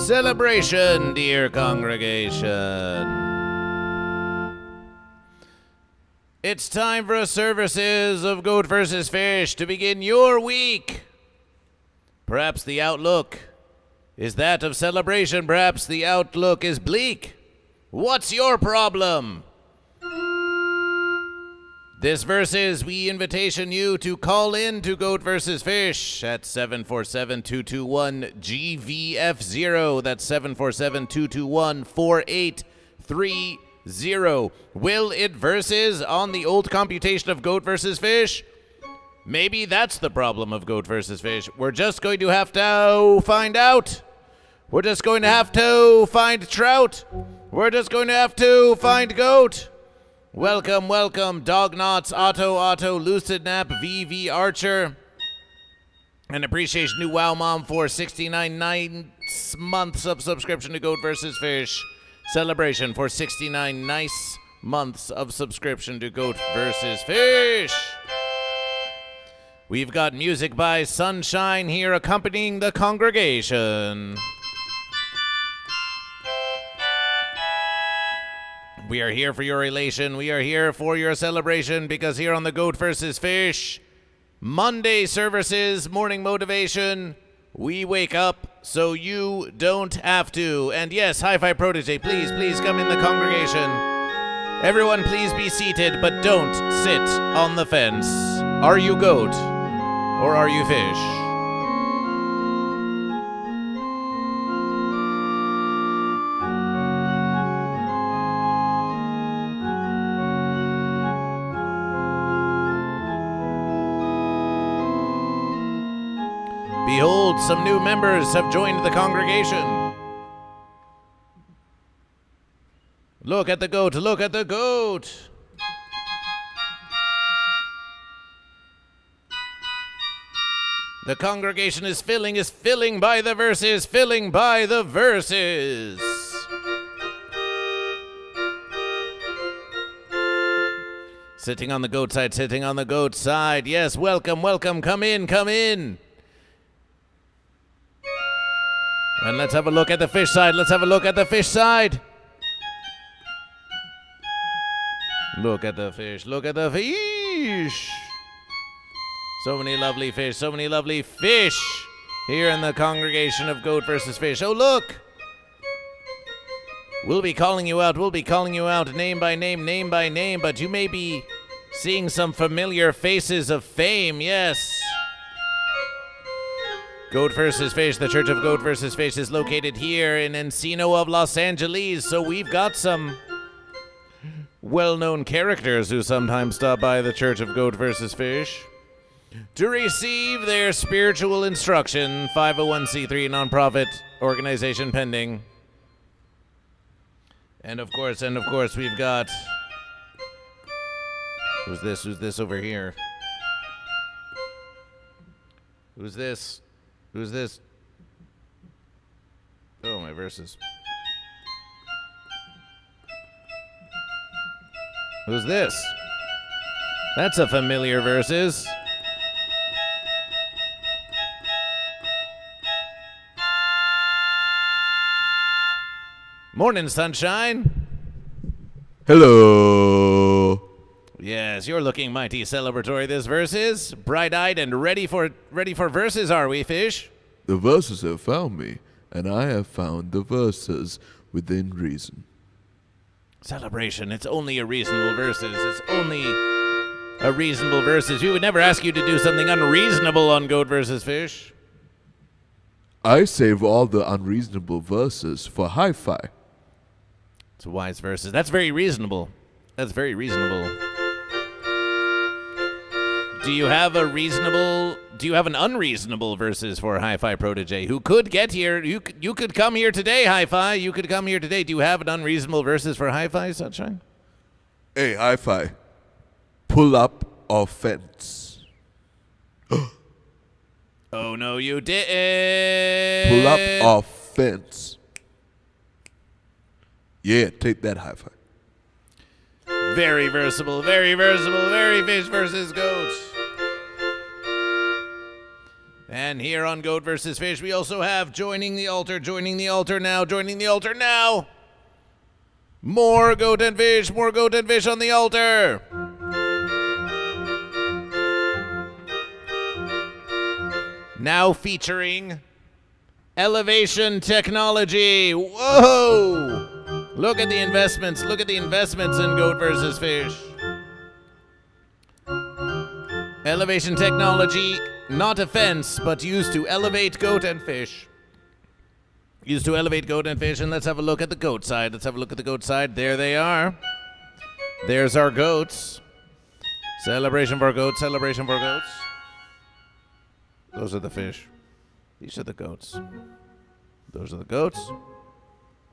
Celebration, dear congregation. It's time for a services of Goat vs. Fish to begin your week. Perhaps the outlook is that of celebration. Perhaps the outlook is bleak. What's your problem? This versus, we invitation you to call in to Goat vs. Fish at 747-221-GVF0. That's 747-221-4830. Will it versus on the old computation of Goat vs. Fish? Maybe that's the problem of Goat vs. Fish. We're just going to have to find out. We're just going to have to find trout. We're just going to have to find goat. Welcome, welcome, Dognauts, Otto, Lucid Nap, VV Archer. And appreciation to Wow Mom for 69 nice months of subscription to Goat vs. Fish. Celebration for 69 nice months of subscription to Goat vs. Fish. We've got music by Sunshine here accompanying the congregation. We are here for your elation. We are here for your celebration because here on the Goat vs. Fish, Monday services, morning motivation, we wake up so you don't have to. And yes, Hi-Fi Protege, please come in the congregation. Everyone please be seated, but don't sit on the fence. Are you goat or are you fish? Behold, some new members have joined the congregation. Look at the goat, look at the goat. The congregation is filling by the verses, filling by the verses. Sitting on the goat side, sitting on the goat side. Yes, welcome, come in. And let's have a look at the fish side. Look at the fish. So many lovely fish here in the congregation of Goat vs. Fish. Oh, look. We'll be calling you out name by name, but you may be seeing some familiar faces of fame, yes. Goat vs. Fish, the Church of Goat vs. Fish is located here in Encino of Los Angeles, so we've got some well-known characters who sometimes stop by the Church of Goat vs. Fish to receive their spiritual instruction. 501c3 nonprofit organization pending. And of course, we've got... Who's this over here? Who's this? Oh, my verses. Who's this? That's a familiar verses. Morning, sunshine. Hello. Yes, you're looking mighty celebratory this verses. Bright-eyed and ready for verses, are we, fish? The verses have found me, and I have found the verses within reason. Celebration, it's only a reasonable verses. It's only a reasonable verses. We would never ask you to do something unreasonable on Goat vs. Fish. I save all the unreasonable verses for Hi-Fi. It's wise verses. That's very reasonable. Do you have an unreasonable verses for Hi-Fi Protege who could get here? You could come here today, Hi-Fi. You could come here today. Do you have an unreasonable verses for Hi-Fi, Sunshine? Hey, Hi-Fi. Pull up or fence. Oh, no, you didn't. Pull up or fence. Yeah, take that, Hi-Fi. Very versatile, very fish versus goat. And here on Goat vs. Fish, we also have joining the altar now. More goat and fish on the altar. Now featuring Elevation Technology. Whoa! Look at the investments in Goat vs. Fish. Elevation Technology, not a fence, but used to elevate goat and fish. And let's have a look at the goat side. There they are. There's our goats. Celebration for goats. Those are the fish. These are the goats. Those are the goats.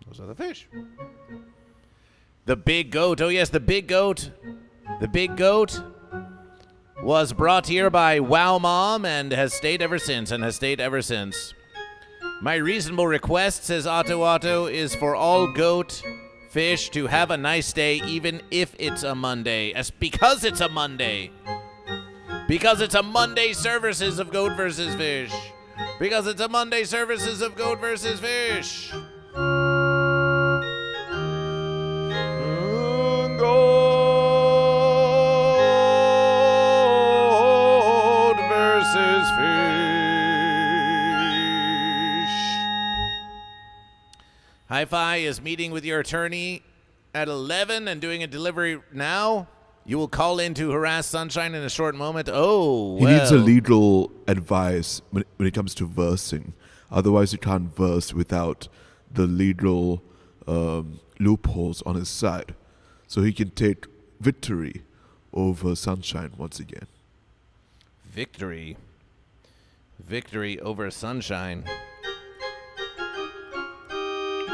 Those are the fish. The big goat. Oh, yes, the big goat. The big goat was brought here by Wow Mom and has stayed ever since. My reasonable request, says Otto, is for all goat fish to have a nice day, even if it's a Monday. Because it's a Monday services of Goat vs. Fish. Goat vs. Fish. Hi-Fi is meeting with your attorney at 11 and doing a delivery now. You will call in to harass Sunshine in a short moment. Oh, well. He needs a legal advice when it comes to versing. Otherwise, you can't verse without the legal loopholes on his side. So he can take victory over Sunshine once again. Victory over Sunshine.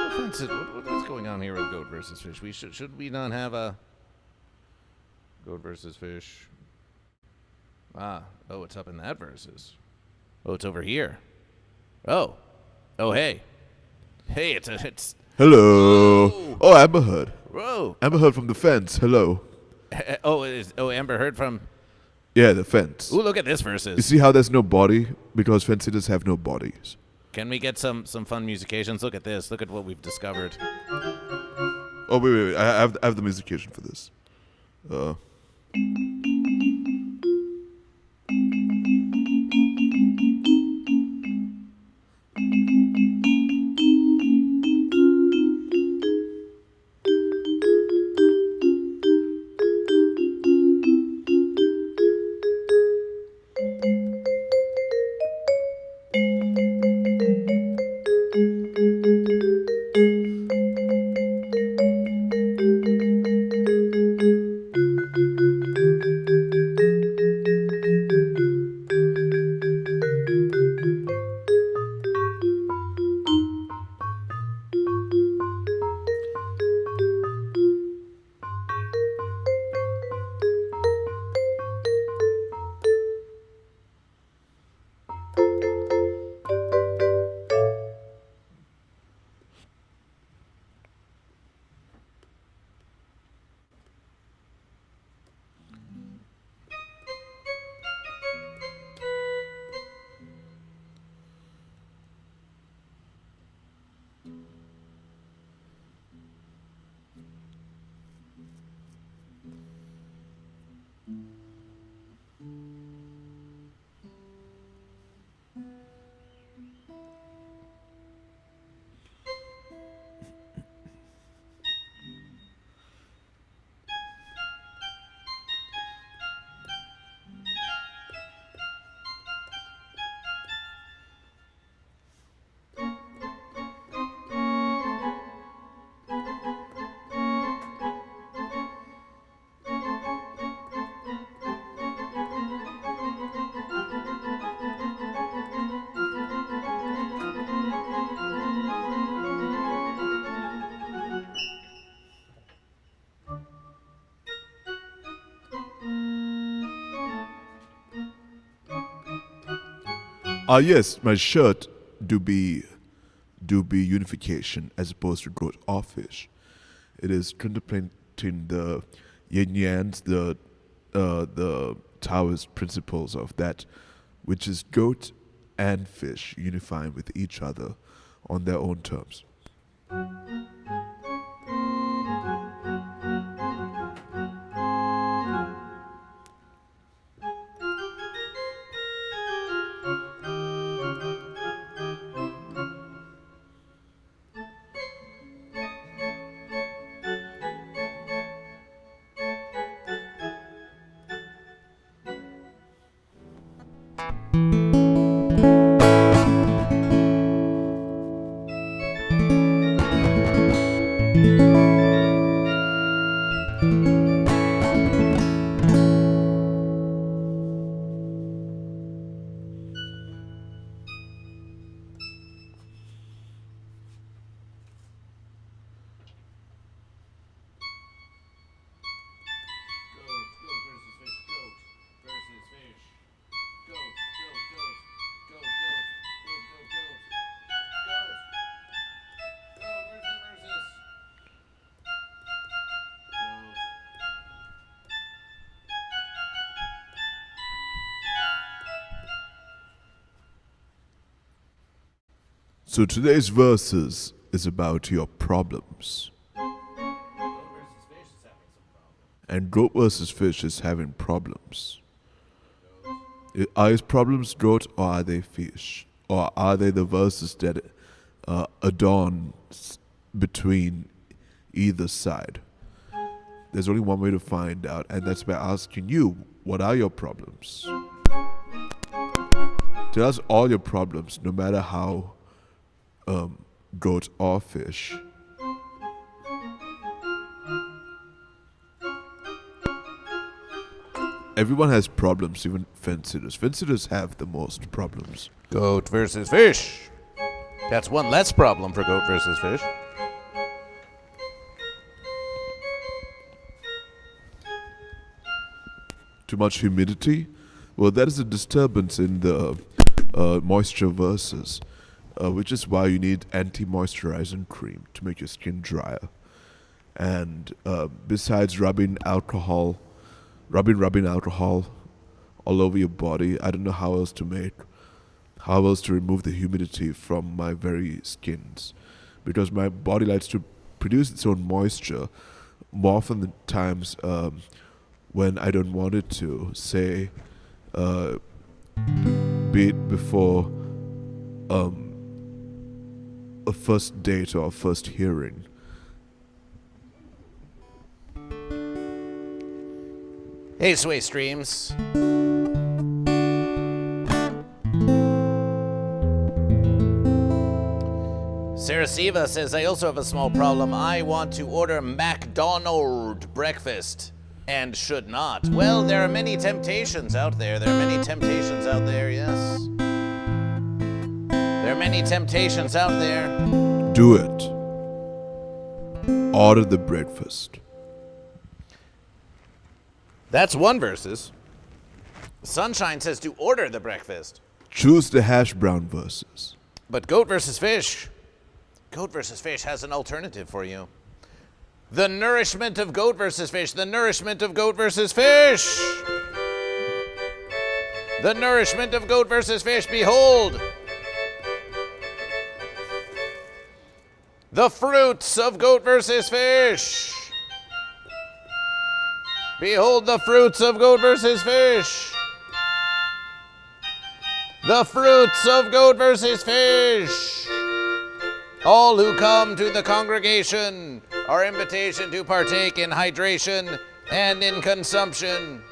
What's going on here with Goat vs. Fish? Should we not have a Goat vs. Fish? It's up in that versus. Oh, it's over here. Oh, hey, it's. Hello. Whoa. Oh, Amber Heard. Whoa. Amber Heard from the fence. Hello. Amber Heard from. Yeah, the fence. Ooh, look at this versus. You see how there's no body? Because fence sitters have no bodies. Can we get some fun musications? Look at this. Look at what we've discovered. Oh, wait. I have the musication for this. Yes, my shirt do be unification as opposed to goat or fish. It is contemplating the yin yangs, the Taoist principles of that, which is goat and fish unifying with each other on their own terms. So today's verses is about your problems. And Goat vs. Fish is having problems. Are his problems goat or are they fish? Or are they the verses that adorn between either side? There's only one way to find out, and that's by asking you, what are your problems? Tell us all your problems, no matter how goat or fish. Everyone has problems, even fence-sitters. Fence-sitters have the most problems. Goat versus fish. That's one less problem for goat versus fish. Too much humidity? Well, that is a disturbance in the moisture verses, which is why you need anti-moisturizing cream to make your skin drier. And besides rubbing alcohol all over your body, I don't know how else to remove the humidity from my very skins, because my body likes to produce its own moisture more often than times when I don't want it to, say be it before a first date or a first hearing. Hey, Sway Streams. Sarah Siva says, I also have a small problem. I want to order McDonald's breakfast and should not. Well, there are many temptations out there. Yes. There are many temptations out there. Do it. Order the breakfast. That's one versus. Sunshine says to order the breakfast. Choose the hash brown verses. But Goat versus Fish. Goat versus Fish has an alternative for you. The nourishment of Goat versus Fish. The nourishment of Goat versus Fish. The nourishment of Goat versus Fish. Behold. The fruits of Goat versus Fish. Behold the fruits of Goat versus Fish. The fruits of Goat versus Fish. All who come to the congregation are invitation to partake in hydration and in consumption.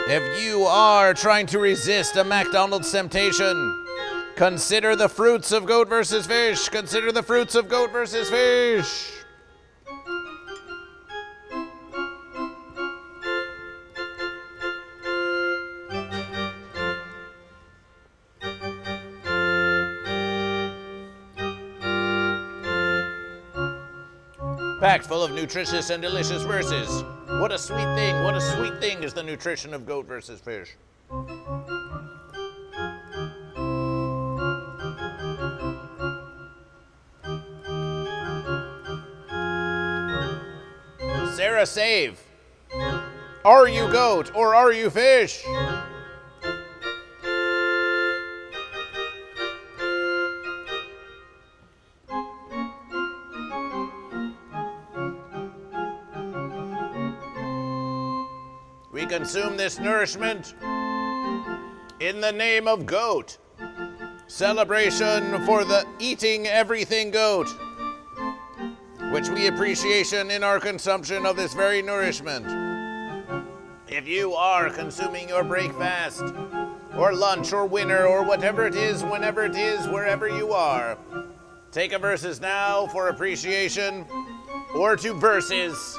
If you are trying to resist a McDonald's temptation, consider the fruits of Goat versus Fish. Consider the fruits of Goat versus Fish. Packed full of nutritious and delicious verses. What a sweet thing is the nutrition of Goat versus Fish. Sarah Save. Are you goat or are you fish? We consume this nourishment in the name of goat. Celebration for the eating everything goat, which we appreciation in our consumption of this very nourishment. If you are consuming your breakfast, or lunch, or winner, or whatever it is, whenever it is, wherever you are, take a versus now for appreciation, or to versus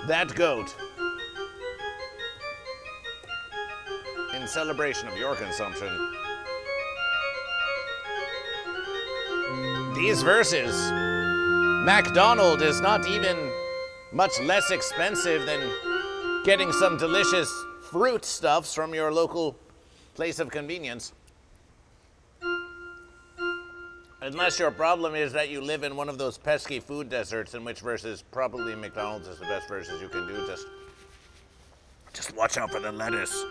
that goat. In celebration of your consumption. These verses, McDonald's is not even much less expensive than getting some delicious fruit stuffs from your local place of convenience. Unless your problem is that you live in one of those pesky food deserts, in which versus probably McDonald's is the best versus you can do. Just watch out for the lettuce.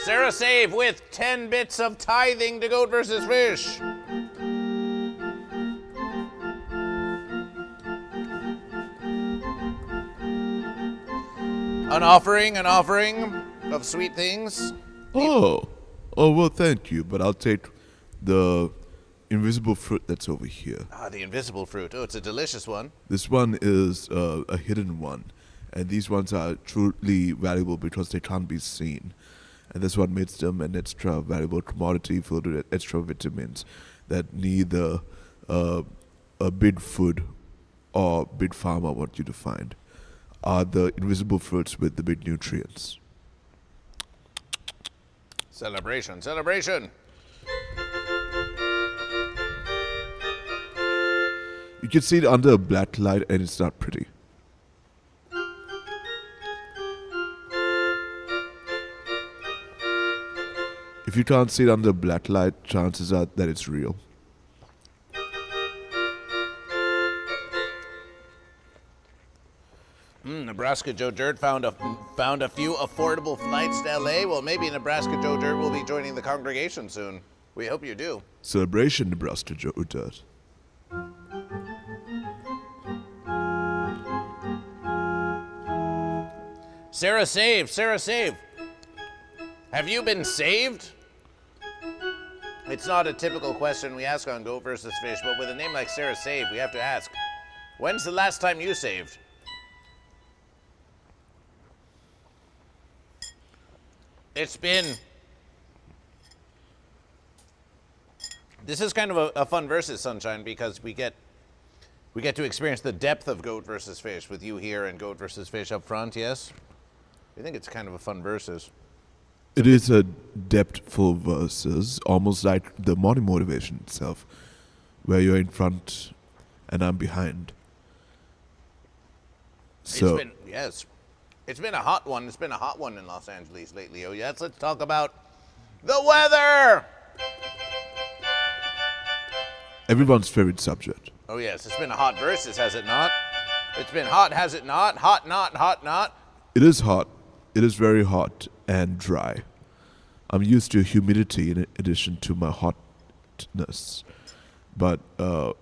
Sarah Save with 10 bits of tithing to Goat versus Fish. An offering of sweet things. Oh, well, thank you, but I'll take the invisible fruit that's over here. Ah, the invisible fruit. Oh, it's a delicious one. This one is a hidden one, and these ones are truly valuable because they can't be seen. And that's what makes them an extra valuable commodity filled with extra vitamins that neither a big food or big pharma want you to find. Are the invisible fruits with the big nutrients. Celebration, celebration. You can see it under a black light and it's not pretty. If you can't see it under black light, chances are that it's real. Nebraska Joe Dirt found a few affordable flights to LA. Well, maybe Nebraska Joe Dirt will be joining the congregation soon. We hope you do. Celebration, Nebraska Joe Dirt. Sarah Save, Sarah Save. Have you been saved? It's not a typical question we ask on Goat versus Fish, but with a name like Sarah Save, we have to ask, when's the last time you saved? It's been... This is kind of a fun versus, Sunshine, because we get to experience the depth of Goat versus Fish with you here and Goat versus Fish up front, yes? I think it's kind of a fun versus. It is a depthful versus, almost like the morning motivation itself, where you're in front and I'm behind. So It's been a hot one. It's been a hot one in Los Angeles lately. Oh, yes. Let's talk about the weather. Everyone's favorite subject. Oh, yes. It's been a hot versus, has it not? It's been hot, has it not? Hot, not, hot, not. It is hot. It is very hot and dry. I'm used to humidity in addition to my hotness. But there's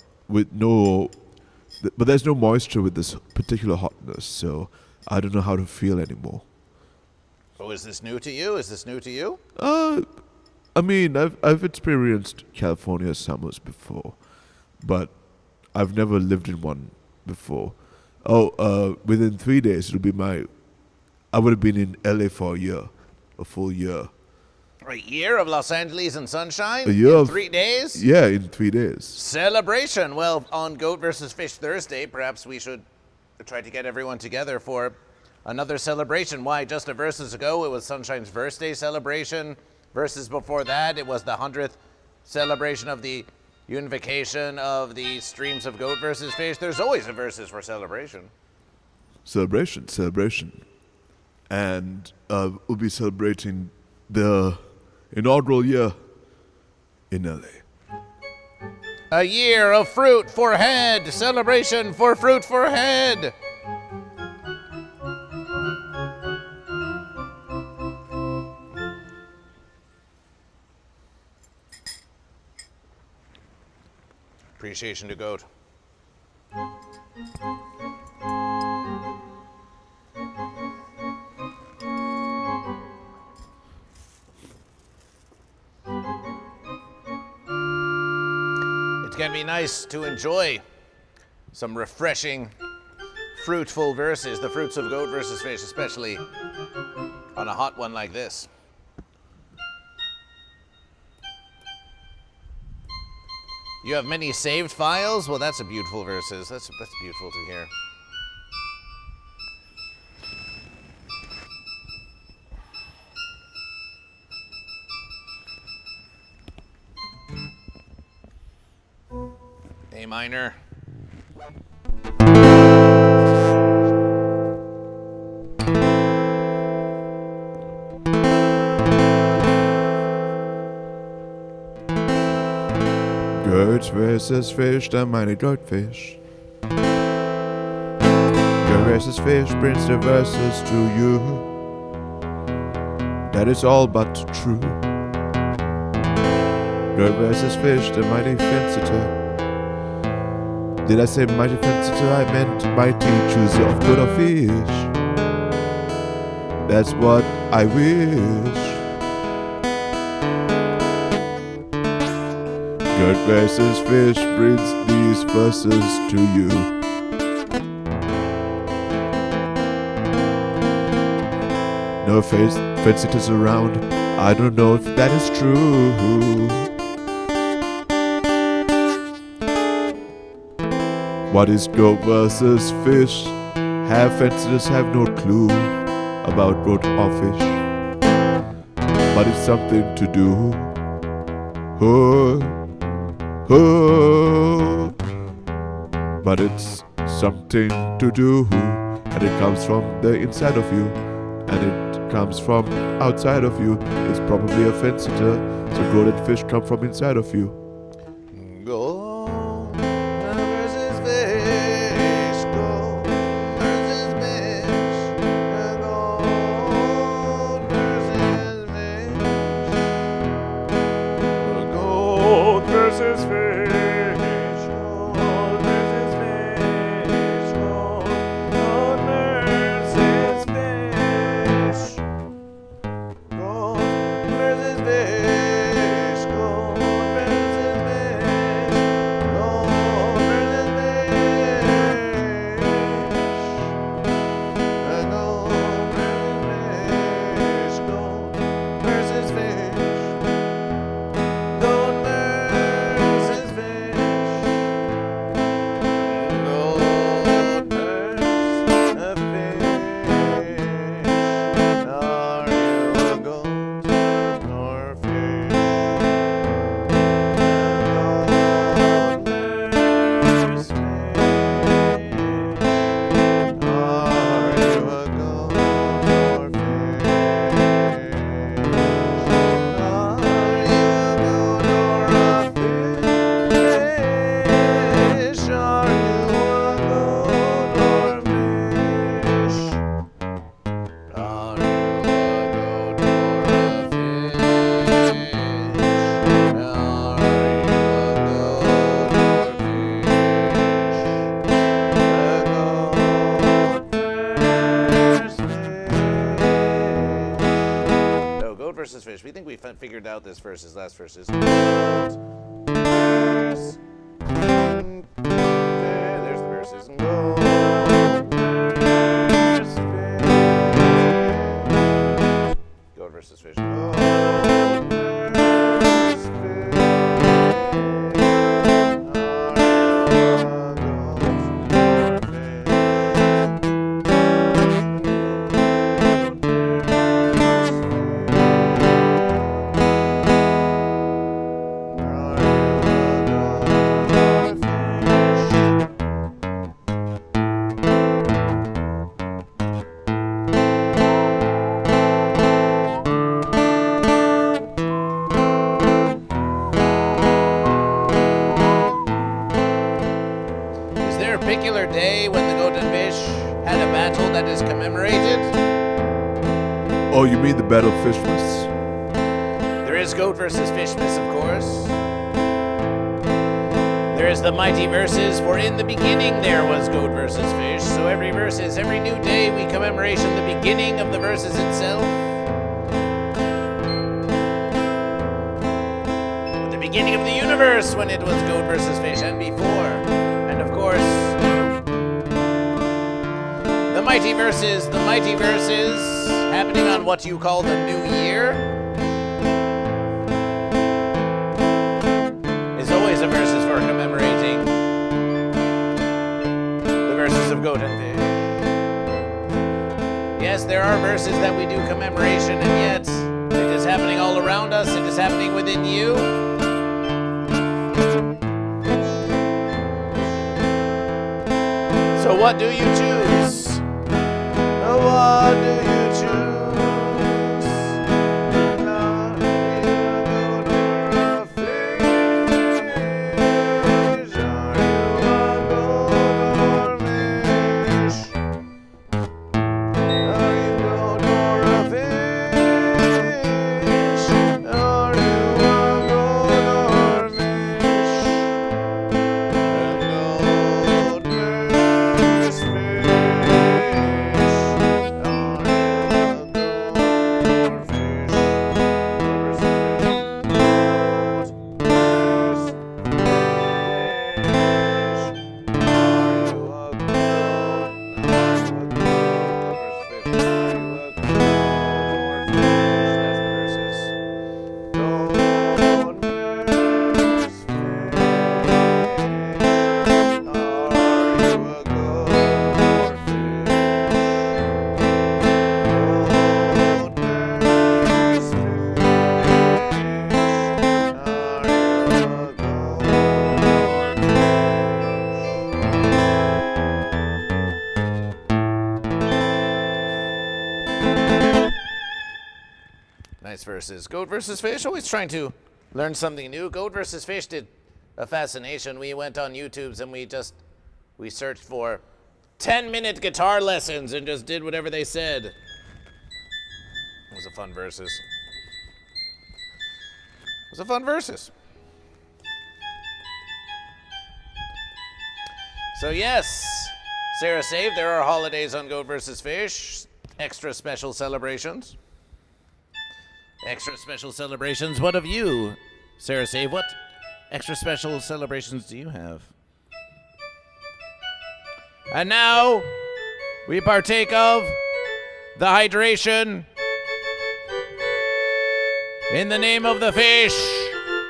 no moisture with this particular hotness, so I don't know how to feel anymore. Oh, is this new to you? Is this new to you? I mean, I've experienced California summers before, but I've never lived in one before. Within 3 days, I would have been in LA for a full year. A year of Los Angeles and sunshine? A year in 3 days? Yeah, in 3 days. Celebration. Well, on Goat versus Fish Thursday, perhaps we should try to get everyone together for another celebration. Why? Just a versus ago, it was Sunshine's birthday celebration. Versus before that, it was the 100th celebration of the unification of the streams of Goat versus Fish. There's always a versus for celebration. Celebration. And we'll be celebrating the inaugural year in LA. A year of fruit for head. Celebration for fruit for head. Appreciation to Goat. it'd be nice to enjoy some refreshing, fruitful verses, the fruits of goat versus fish, especially on a hot one like this. You have many saved files? Well, that's a beautiful verses. That's beautiful to hear. A minor. Goat versus fish, the mighty goatfish. Goat versus fish brings the verses to you. That is all but true. Goat versus fish, the mighty fenceter. Did I say mighty fenceter? I meant mighty chooser of goat or fish. That's what I wish. Goat versus fish brings these verses to you. No fenceiters around, I don't know if that is true. What is goat versus fish? Half fenceiters have no clue about goat or fish, but it's something to do. Oh. Oh, but it's something to do, and it comes from the inside of you, and it comes from outside of you. It's probably a fence-sitter, so goat and fish come from inside of you. Goat versus fish, goat versus fish, goat versus fish, goat versus fish. Versus fish. We think we figured out this versus last verses. There's the verses. Goat versus fish. Day when the goat and fish had a battle that is commemorated? Oh, you mean the Battle of Fishmas? There is goat versus fishmas, of course. There is the mighty verses, for in the beginning there was goat versus fish. So every verses, every new day we commemoration the beginning of the verses itself. The beginning of the universe when it was goat versus fish and before. And of course, the mighty verses happening on what you call the new year is always a versus for commemorating the verses of goat and fish. Yes, there are verses that we do commemoration, and yet it is happening all around us. It is happening within you. So what do you choose? What do you choose? Versus goat versus fish, always trying to learn something new. Goat versus fish did a fascination. We went on YouTube's and we searched for 10-minute guitar lessons and just did whatever they said. It was a fun versus. It was a fun versus. So yes, Sarah Save, there are holidays on Goat versus Fish, extra special celebrations. Extra special celebrations. What of you, Sarah Save? What extra special celebrations do you have? And now we partake of the hydration. In the name of the fish,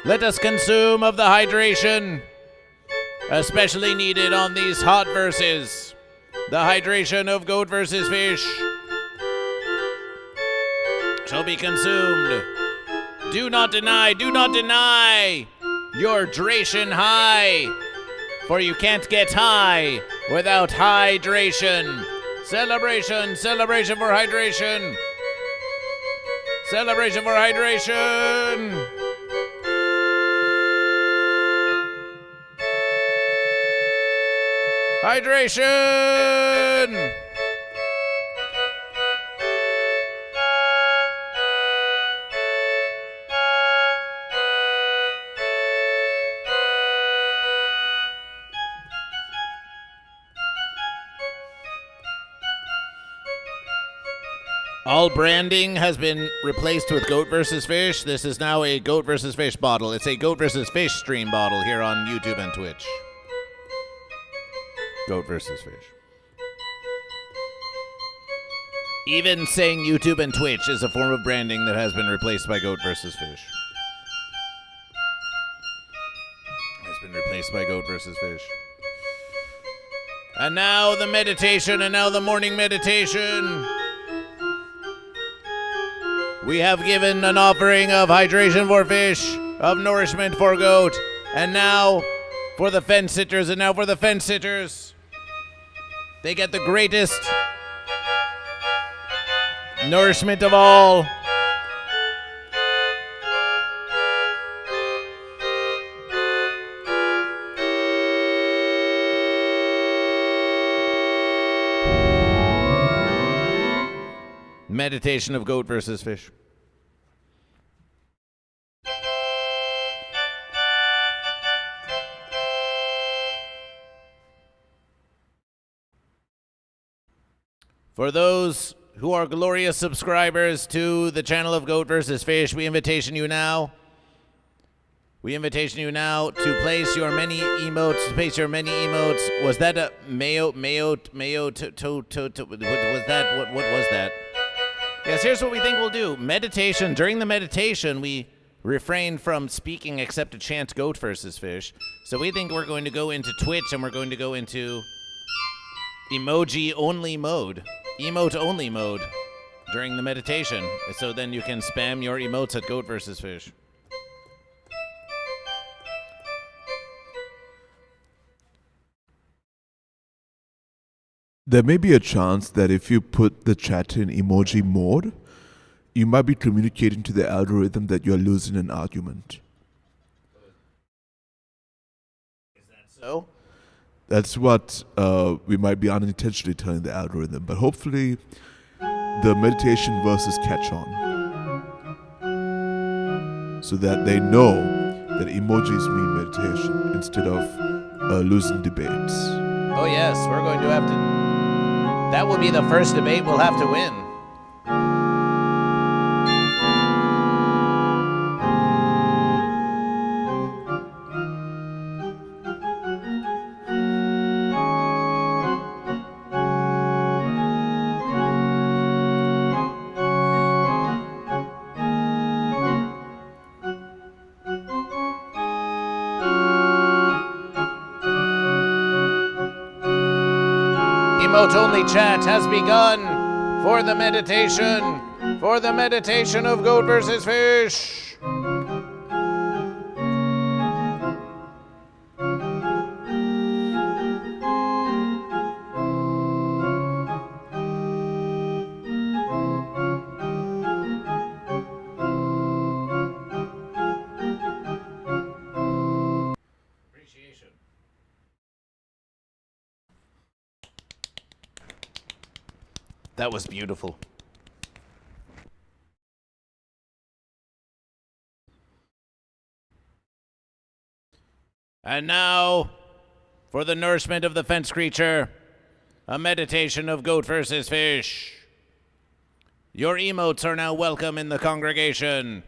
let us consume of the hydration, especially needed on these hot verses. The hydration of Goat versus Fish shall be consumed. Do not deny your dration high, for you can't get high without hydration. Celebration for hydration. Celebration for hydration. Hydration! All branding has been replaced with Goat versus Fish. This is now a Goat versus Fish bottle. It's a Goat versus Fish stream bottle here on YouTube and Twitch. Goat versus Fish. Even saying YouTube and Twitch is a form of branding that has been replaced by Goat versus Fish. Has been replaced by Goat versus Fish. And now the meditation, and now the morning meditation. We have given an offering of hydration for fish, of nourishment for goat, and now for the fence sitters, they get the greatest nourishment of all. Meditation of Goat versus Fish. For those who are glorious subscribers to the channel of Goat versus Fish, we invitation you now We invitation you now to place your many emotes. Was that a mayo? Was that what was that? Yes. Here's what we think we'll do. Meditation. During the meditation, we refrain from speaking except to chant "Goat versus Fish." So we think we're going to go into Twitch and we're going to go into emote only mode during the meditation. So then you can spam your emotes at Goat versus Fish. There may be a chance that if you put the chat in emoji mode, you might be communicating to the algorithm that you're losing an argument. Is that so? That's what we might be unintentionally telling the algorithm, but hopefully the meditation verses catch on so that they know that emojis mean meditation instead of losing debates. Oh yes, we're going to have to... That will be the first debate we'll have to win. Emote-only chat has begun for the meditation of Goat versus Fish. That was beautiful. And now, for the nourishment of the fence creature, a meditation of Goat versus Fish. Your emotes are now welcome in the congregation.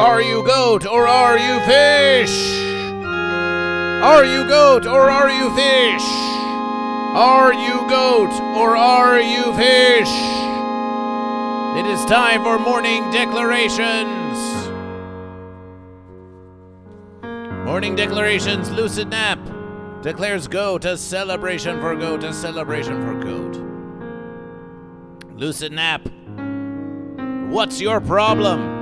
Are you goat or are you fish? Are you goat or are you fish? Are you goat or are you fish? It is time for morning declarations. Morning declarations. Lucid Nap declares goat, a celebration for goat, a celebration for goat. Lucid Nap, what's your problem?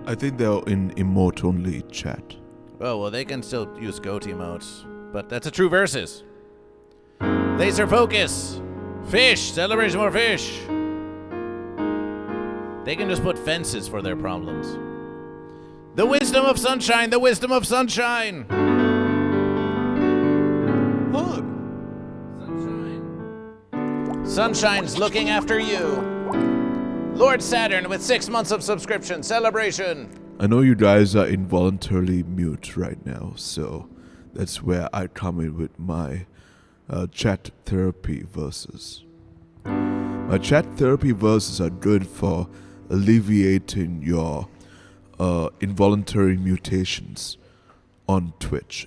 I think they're in emote-only chat. Oh, well, they can still use goat emotes, but that's a true versus. Laser focus. Fish. Celebration for fish. They can just put fences for their problems. The wisdom of sunshine. The wisdom of sunshine. What? Sunshine. Sunshine's looking after you. Lord Saturn with 6 months of subscription. Celebration. I know you guys are involuntarily mute right now, so that's where I come in with my chat therapy verses. My chat therapy verses are good for alleviating your involuntary mutations on Twitch.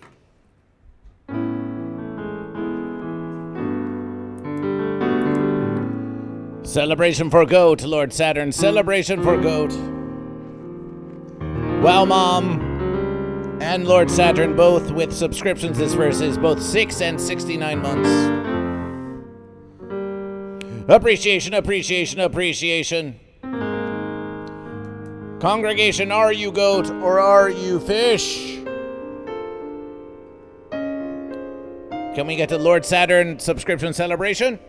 Celebration for goat, Lord Saturn. Celebration for goat. Wow, Mom and Lord Saturn, both with subscriptions this versus, both 6 and 69 months. Appreciation, appreciation, appreciation. Congregation, are you goat or are you fish? Can we get to Lord Saturn subscription celebration?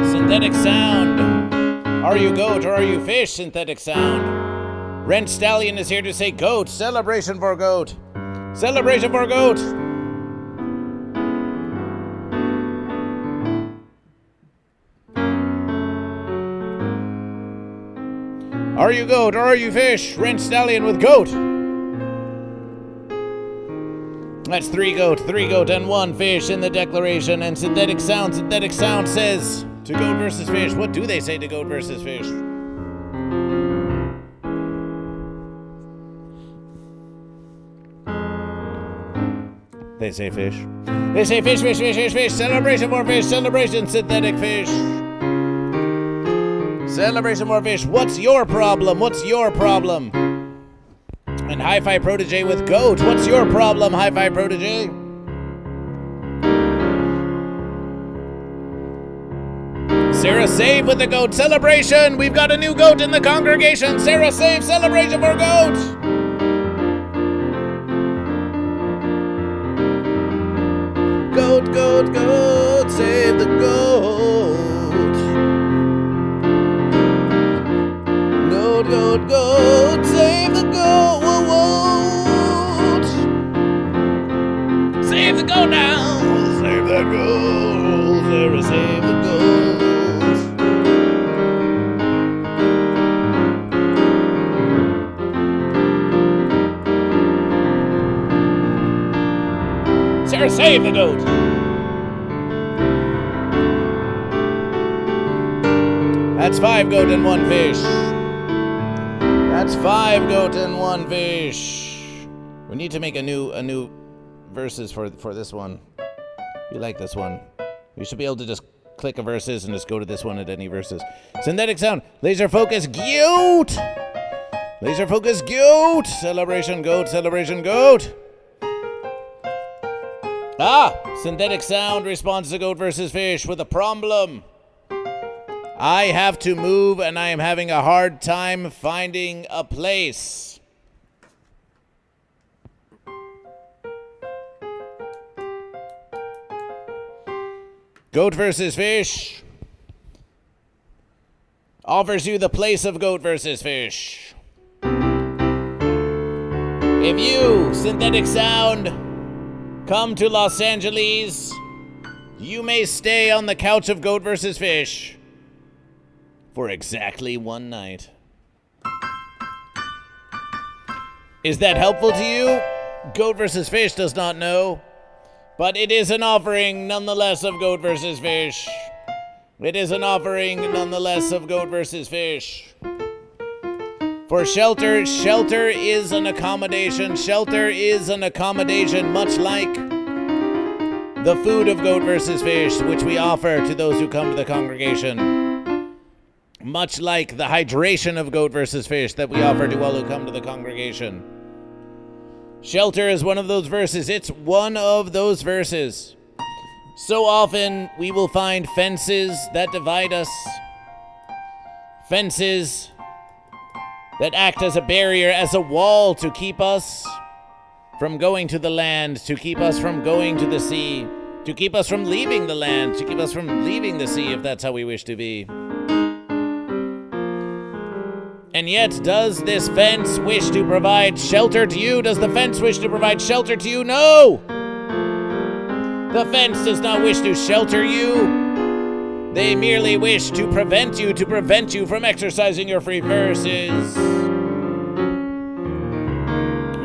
Synthetic sound. Are you goat or are you fish? Synthetic sound. Rent Stallion is here to say goat. Celebration for goat. Celebration for goat. Are you goat or are you fish? Rent Stallion with goat. That's 3 goat, and 1 fish in the declaration. And Synthetic Sound says to goat versus fish. What do they say to goat versus fish? They say fish. They say fish, fish, fish, fish, fish. Celebration for fish, celebration, synthetic fish. Celebration for fish. What's your problem? What's your problem? And Hi-Fi Protege with goat. What's your problem, Hi-Fi Protege? Sarah Save with the goat celebration. We've got a new goat in the congregation. Sarah Save, celebration for goat. Goat, goat, goat, save the goat. Goat, goat, goat, save the goat. Save the goat now. Save that goat. Sarah, save the goat. Sarah, save the goat. That's 5 goat and 1 fish. That's 5 goat and 1 fish. We need to make a new verses for this one. We like this one. We should be able to just click a verses and just go to this one at any verses. Synthetic sound. Laser focus. Goat. Laser focus. Goat. Celebration goat. Celebration goat. Synthetic sound responds to goat versus fish with a problem. I have to move and I am having a hard time finding a place. Goat versus fish offers you the place of goat versus fish. If you, synthetic sound, come to Los Angeles, you may stay on the couch of Goat vs. Fish for exactly one night. Is that helpful to you? Goat vs. Fish does not know, but it is an offering nonetheless of Goat vs. Fish. It is an offering nonetheless of Goat vs. Fish. For shelter, shelter is an accommodation. Shelter is an accommodation, much like the food of Goat vs. Fish, which we offer to those who come to the congregation. Much like the hydration of Goat vs. Fish that we offer to all who come to the congregation. Shelter is one of those verses. It's one of those verses. So often we will find fences that divide us. Fences that act as a barrier, as a wall to keep us from going to the land, to keep us from going to the sea, to keep us from leaving the land, to keep us from leaving the sea, if that's how we wish to be. And yet, does this fence wish to provide shelter to you? Does the fence wish to provide shelter to you? No! The fence does not wish to shelter you. They merely wish to prevent you from exercising your free verses.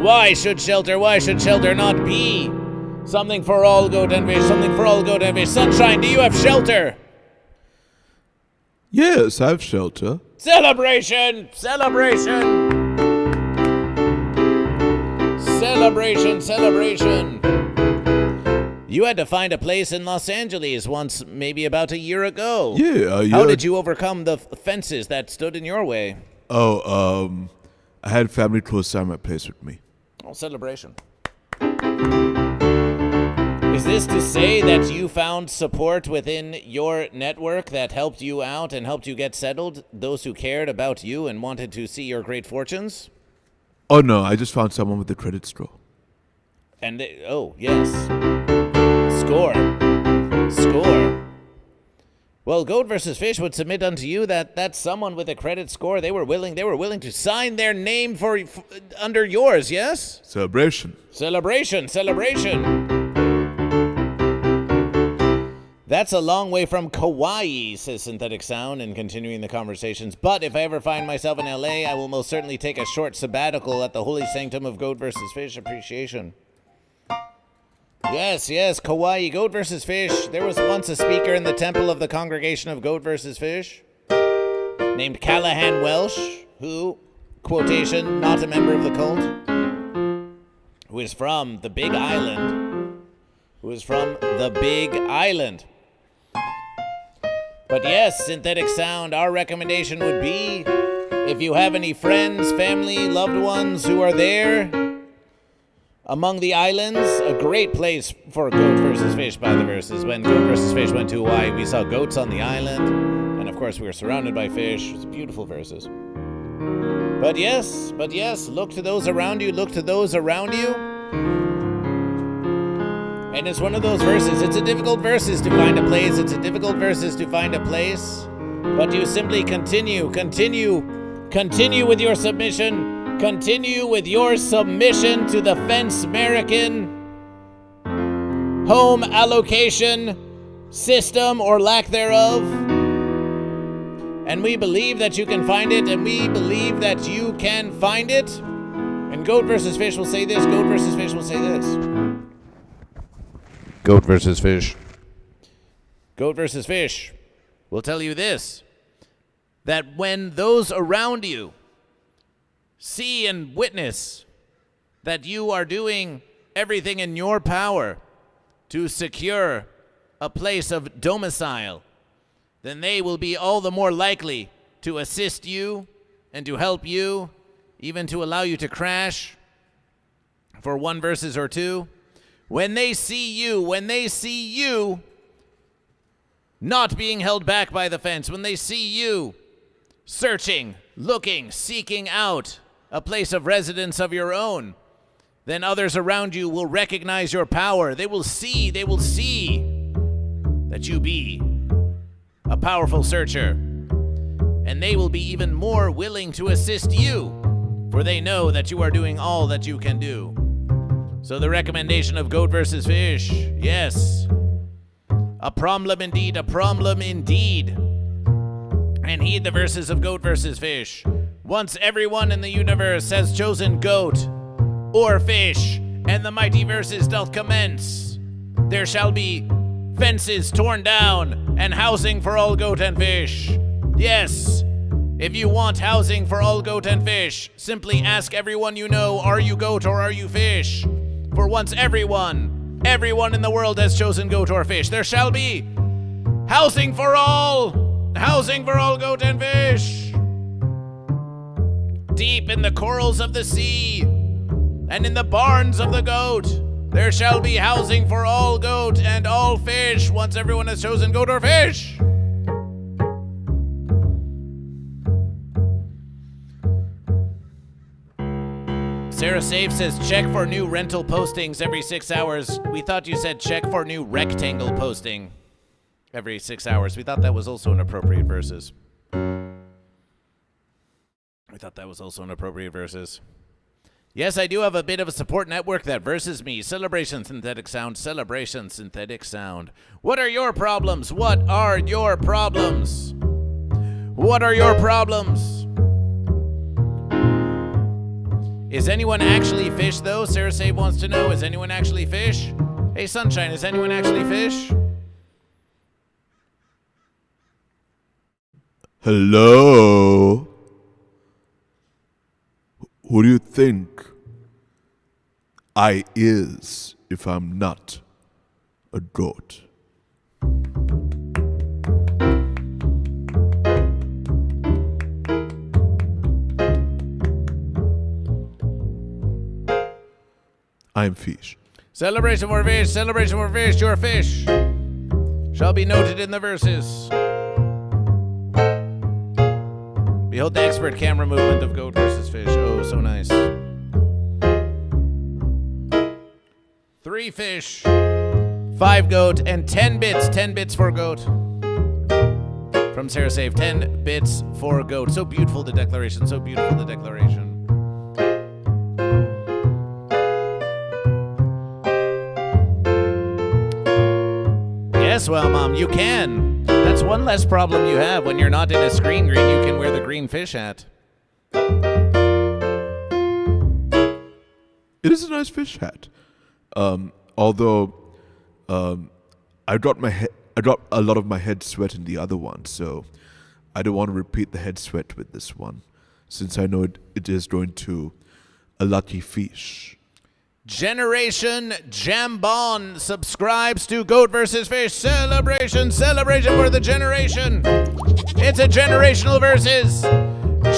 Why should shelter not be something for all goat and fish, something for all goat and fish? Sunshine, do you have shelter? Yes, I have shelter. Celebration! Celebration! Celebration, celebration. You had to find a place in Los Angeles once, maybe about a year ago. Yeah. How did you overcome the fences that stood in your way? I had family close by my place with me. Oh, celebration. Is this to say that you found support within your network that helped you out and helped you get settled? Those who cared about you and wanted to see your great fortunes? Oh, no, I just found someone with a credit score. And oh, yes. Score. Well, Goat vs. Fish would submit unto you that someone with a credit score, they were willing to sign their name for under yours, yes? Celebration. That's a long way from kawaii, says Synthetic Sound, and continuing the conversations. But if I ever find myself in LA, I will most certainly take a short sabbatical at the holy sanctum of Goat vs. Fish appreciation. Yes, kawaii, Goat vs. Fish. There was once a speaker in the temple of the congregation of Goat vs. Fish named Callahan Welsh, who, quotation, not a member of the cult, who is from the Big Island. But yes, Synthetic Sound, our recommendation would be, if you have any friends, family, loved ones who are there among the islands, a great place for Goat vs. Fish by the verses. When Goat vs. Fish went to Hawaii, we saw goats on the island, and of course we were surrounded by fish. It's beautiful verses. But yes, look to those around you, And it's one of those verses. It's a difficult verses to find a place. But you simply continue with your submission. Continue with your submission to the Fence American home allocation system or lack thereof. And we believe that you can find it, and we believe that you can find it. And Goat vs. Fish will say this, Goat vs. Fish will say this. Goat vs. Fish. Goat vs. Fish will tell you this, that when those around you see and witness that you are doing everything in your power to secure a place of domicile, then they will be all the more likely to assist you and to help you, even to allow you to crash for one verses or two. When they see you not being held back by the fence, when they see you searching, looking, seeking out a place of residence of your own, then others around you will recognize your power. They will see that you be a powerful searcher, and they will be even more willing to assist you, for they know that you are doing all that you can do. So the recommendation of Goat vs. Fish. Yes. A problem indeed, a problem indeed. And heed the verses of Goat vs. Fish. Once everyone in the universe has chosen goat or fish, and the mighty verses doth commence, there shall be fences torn down and housing for all goat and fish. Yes, if you want housing for all goat and fish, simply ask everyone you know, are you goat or are you fish? For once everyone in the world has chosen goat or fish, there shall be housing for all goat and fish. Deep in the corals of the sea and in the barns of the goat, there shall be housing for all goat and all fish once everyone has chosen goat or fish. Sarah Safe says, check for new rental postings every 6 hours. We thought you said check for new rectangle posting every 6 hours. We thought that was also an appropriate verses. Yes, I do have a bit of a support network that verses me. Celebration Synthetic Sound. What are your problems? Is anyone actually fish, though? Sarah Sabe wants to know, is anyone actually fish? Hey, Sunshine, is anyone actually fish? Hello? Who do you think I is if I'm not a goat? I'm fish. Celebration for fish, you're a fish. Shall be noted in the verses. Behold the expert camera movement of goat versus fish. Oh, so nice. 3 fish, 5 goat, and 10 bits. 10 bits for goat. From Sarah Save, 10 bits for goat. So beautiful, the declaration. Yes, well, Mom, you can. That's one less problem you have. When you're not in a screen green, you can wear the green fish hat. It is a nice fish hat. Although I dropped a lot of my head sweat in the other one, so I don't want to repeat the head sweat with this one, since I know it is going to a lucky fish. Generation Jambon subscribes to Goat vs. Fish. Celebration for the generation. It's a generational versus.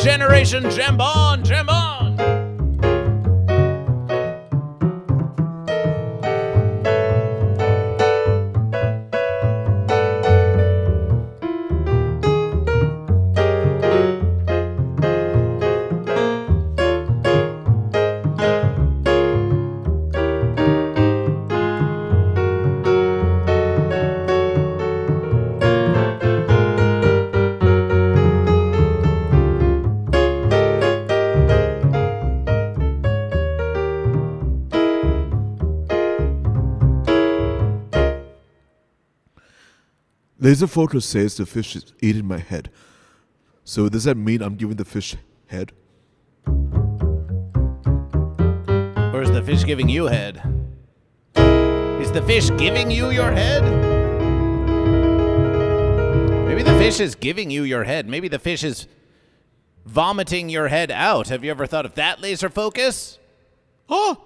Generation Jambon. Laser photo says the fish is eating my head. So does that mean I'm giving the fish head? Or is the fish giving you head? Is the fish giving you your head? Maybe the fish is giving you your head. Maybe the fish is vomiting your head out. Have you ever thought of that, laser focus? Oh!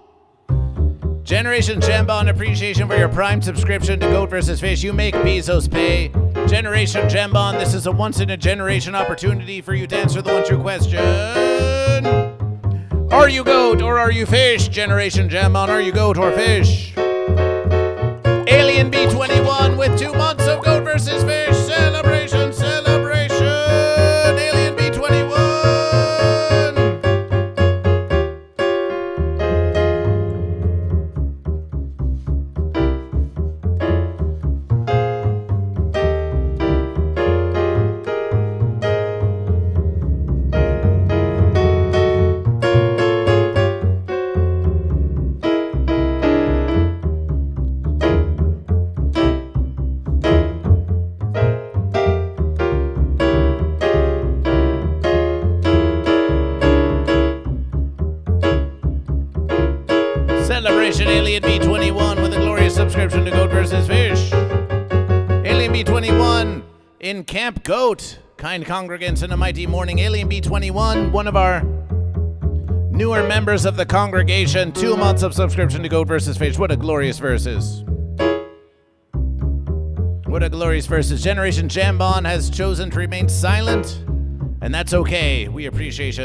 Generation Jambon, appreciation for your Prime subscription to Goat vs. Fish. You make Bezos pay. Generation Jambon, this is a once-in-a-generation opportunity for you to answer the one true question. Are you goat or are you fish? Generation Jambon, are you goat or fish? Alien B21 with 2 months of Goat vs. Fish. Celebration. Alien B21. Celebration Alien B21 with a glorious subscription to Goat vs. Fish. Alien B21 in Camp Goat. Kind congregants in a mighty morning. Alien B21, one of our newer members of the congregation. 2 months of subscription to Goat vs. Fish. What a glorious verses. What a glorious verses. Generation Jambon has chosen to remain silent, and that's okay. We appreciate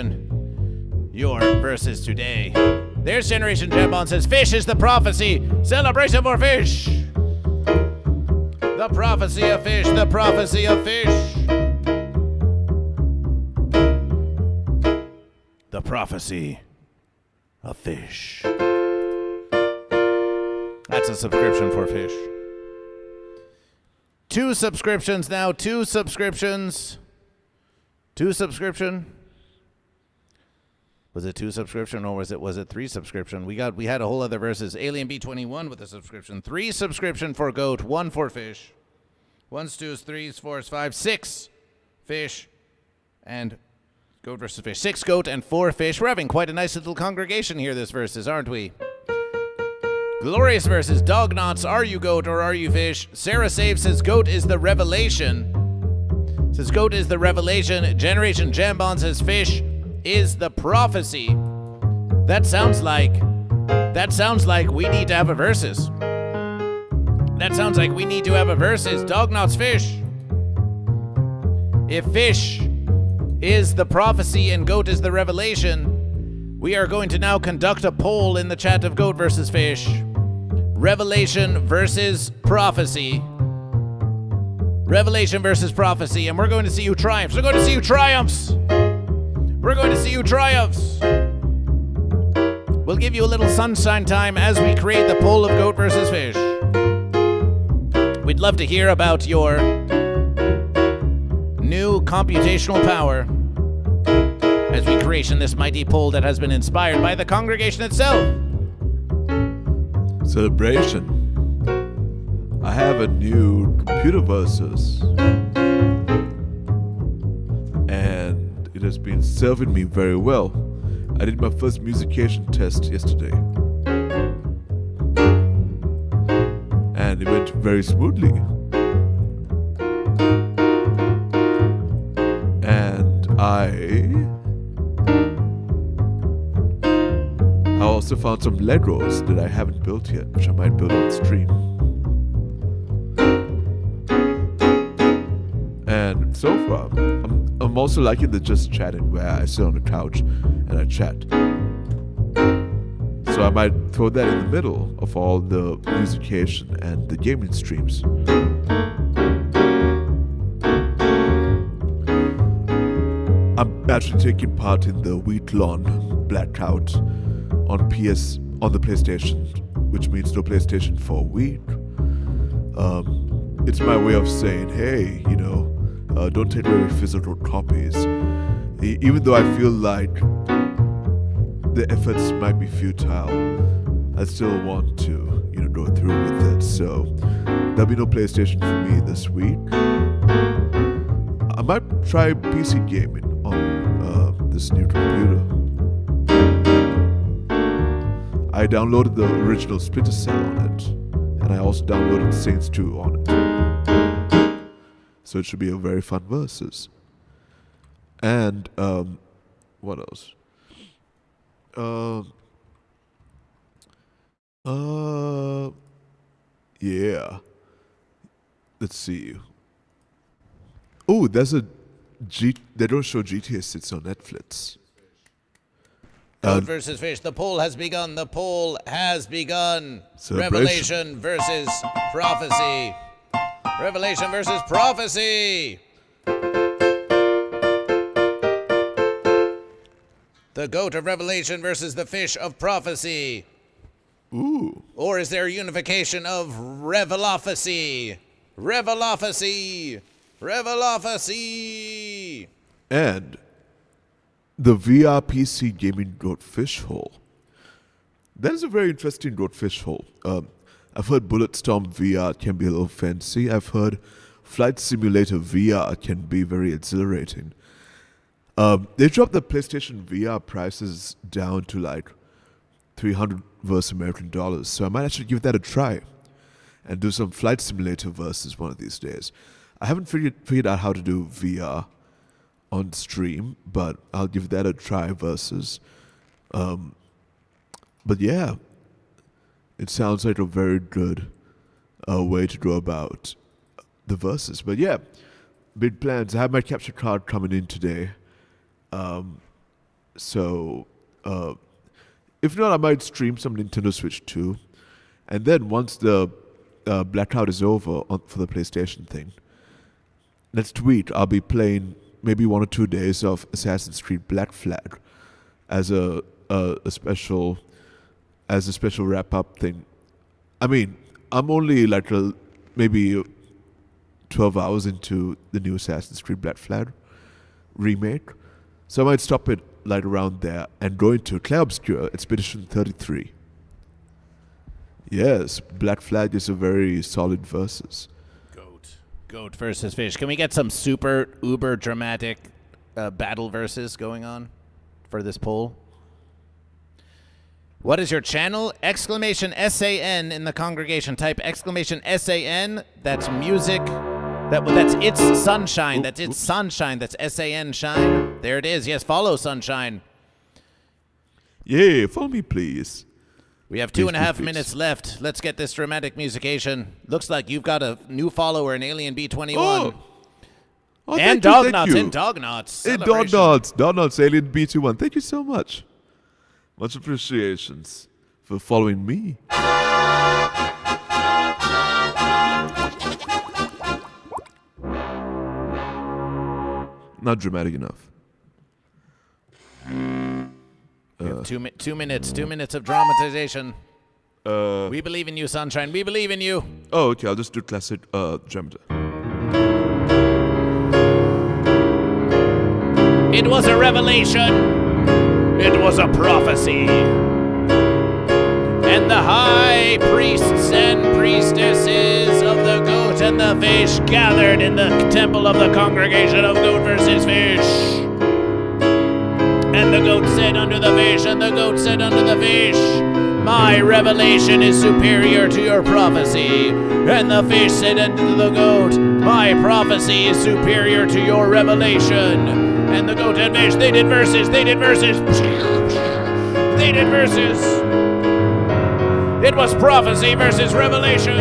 your verses today. There's Generation Jambon says, fish is the prophecy. Celebration for fish. The prophecy of fish. The prophecy of fish. The prophecy of fish. That's a subscription for fish. 2 subscriptions now. 2 subscriptions. 2 subscription. Was it 2 subscription or was it 3 subscription? We had a whole other verses. Alien B21 with a subscription. 3 subscription for Goat. 1 for fish. 1s, 2s, 3s, 4s, 5s, 6 fish and Goat versus Fish. 6 Goat and 4 fish. We're having quite a nice little congregation here this verses, aren't we? Glorious verses. Dog knots. Are you goat or are you fish? Sarah Save says Goat is the revelation. Says Goat is the revelation. Generation Jambon says fish is the prophecy. That sounds like we need to have a verses. That sounds like we need to have a verses. Dog knots fish. If fish is the prophecy and Goat is the revelation, we are going to now conduct a poll in the chat of Goat versus Fish. Revelation versus prophecy. Revelation versus prophecy. And we're going to see who triumphs. We're going to see who triumphs. We're going to see who triumphs. We'll give you a little sunshine time as we create the poll of Goat versus Fish. We'd love to hear about your new computational power as we create this mighty poll that has been inspired by the congregation itself. Celebration. I have a new computer versus, and it has been serving me very well. I did my first musication test yesterday, and it went very smoothly. And I also found some Legos that I haven't built yet, which I might build on stream. And so far, I'm also liking the just chatting, where I sit on the couch and I chat. So I might throw that in the middle of all the musication and the gaming streams. I'm actually taking part in the Week-long Blackout on the PlayStation, which means no PlayStation for a week. It's my way of saying, hey, don't take away physical copies. Even though I feel like the efforts might be futile, I still want to, go through with it. So there'll be no PlayStation for me this week. I might try PC gaming on this new computer. I downloaded the original Splinter Cell on it, and I also downloaded Saints 2 on it. So it should be a very fun versus. And what else? Yeah. Let's see. Oh, there's they don't show GTA 6 on Netflix. Goat versus Fish. The poll has begun. The poll has begun. Celebration. Revelation versus prophecy. Revelation versus prophecy. The goat of revelation versus the fish of prophecy. Ooh. Or is there a unification of revelophacy? Revelophacy. Revelophacy. And the VR PC gaming goat fish hole. That is a very interesting goat fish hole. I've heard Bulletstorm VR can be a little fancy. I've heard Flight Simulator VR can be very exhilarating. They dropped the PlayStation VR prices down to like $300 versus American dollars. So I might actually give that a try and do some flight simulator versus one of these days. I haven't figured out how to do VR on stream, but I'll give that a try versus. But yeah, it sounds like a very good way to go about the verses. But yeah, big plans. I have my capture card coming in today. So if not, I might stream some Nintendo Switch 2. And then once the blackout is over for the PlayStation thing, next week I'll be playing maybe 1 or 2 days of Assassin's Creed Black Flag as a special wrap up thing. I mean, I'm only like maybe 12 hours into the new Assassin's Creed Black Flag remake, so I might stop it like around there and go into Clair Obscur Expedition 33. Yes, Black Flag is a very solid versus. Goat versus fish. Can we get some super uber dramatic battle verses going on for this poll? What is your channel? Exclamation SAN in the congregation. Type exclamation SAN. That's music. That's It's Sunshine. That's It's Sunshine. That's SAN Shine. There it is. Yes, follow Sunshine. Yeah, follow me, please. We have 2.5 minutes left. Let's get this dramatic musication. Looks like you've got a new follower in Alien B21. Oh, and Dognauts. And Dognauts. Hey, Dognauts, Alien B21. Thank you so much. Much appreciations for following me. Not dramatic enough. We have 2 minutes. 2 minutes of dramatization. We believe in you, Sunshine. We believe in you. Oh, okay. I'll just do classic dramatic. It was a revelation. It was a prophecy. And the high priests and priestesses of the goat and the fish gathered in the temple of the congregation of Goat versus Fish. And the goat said unto the fish, and the goat said unto the fish, my revelation is superior to your prophecy. And the fish said unto the goat, my prophecy is superior to your revelation. And the goat and fish, they did verses. They did verses. It was prophecy versus revelation.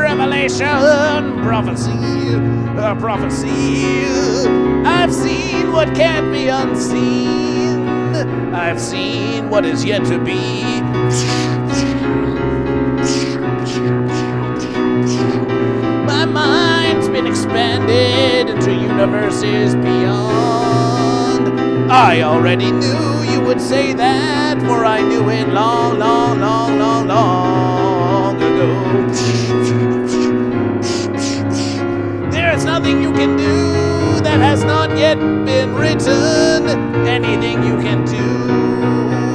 Revelation, prophecy. I've seen what can't be unseen. I've seen what is yet to be. My mind's been expanded into universes beyond. I already knew you would say that, for I knew it long ago. There's nothing you can do that has not yet been written. Anything you can do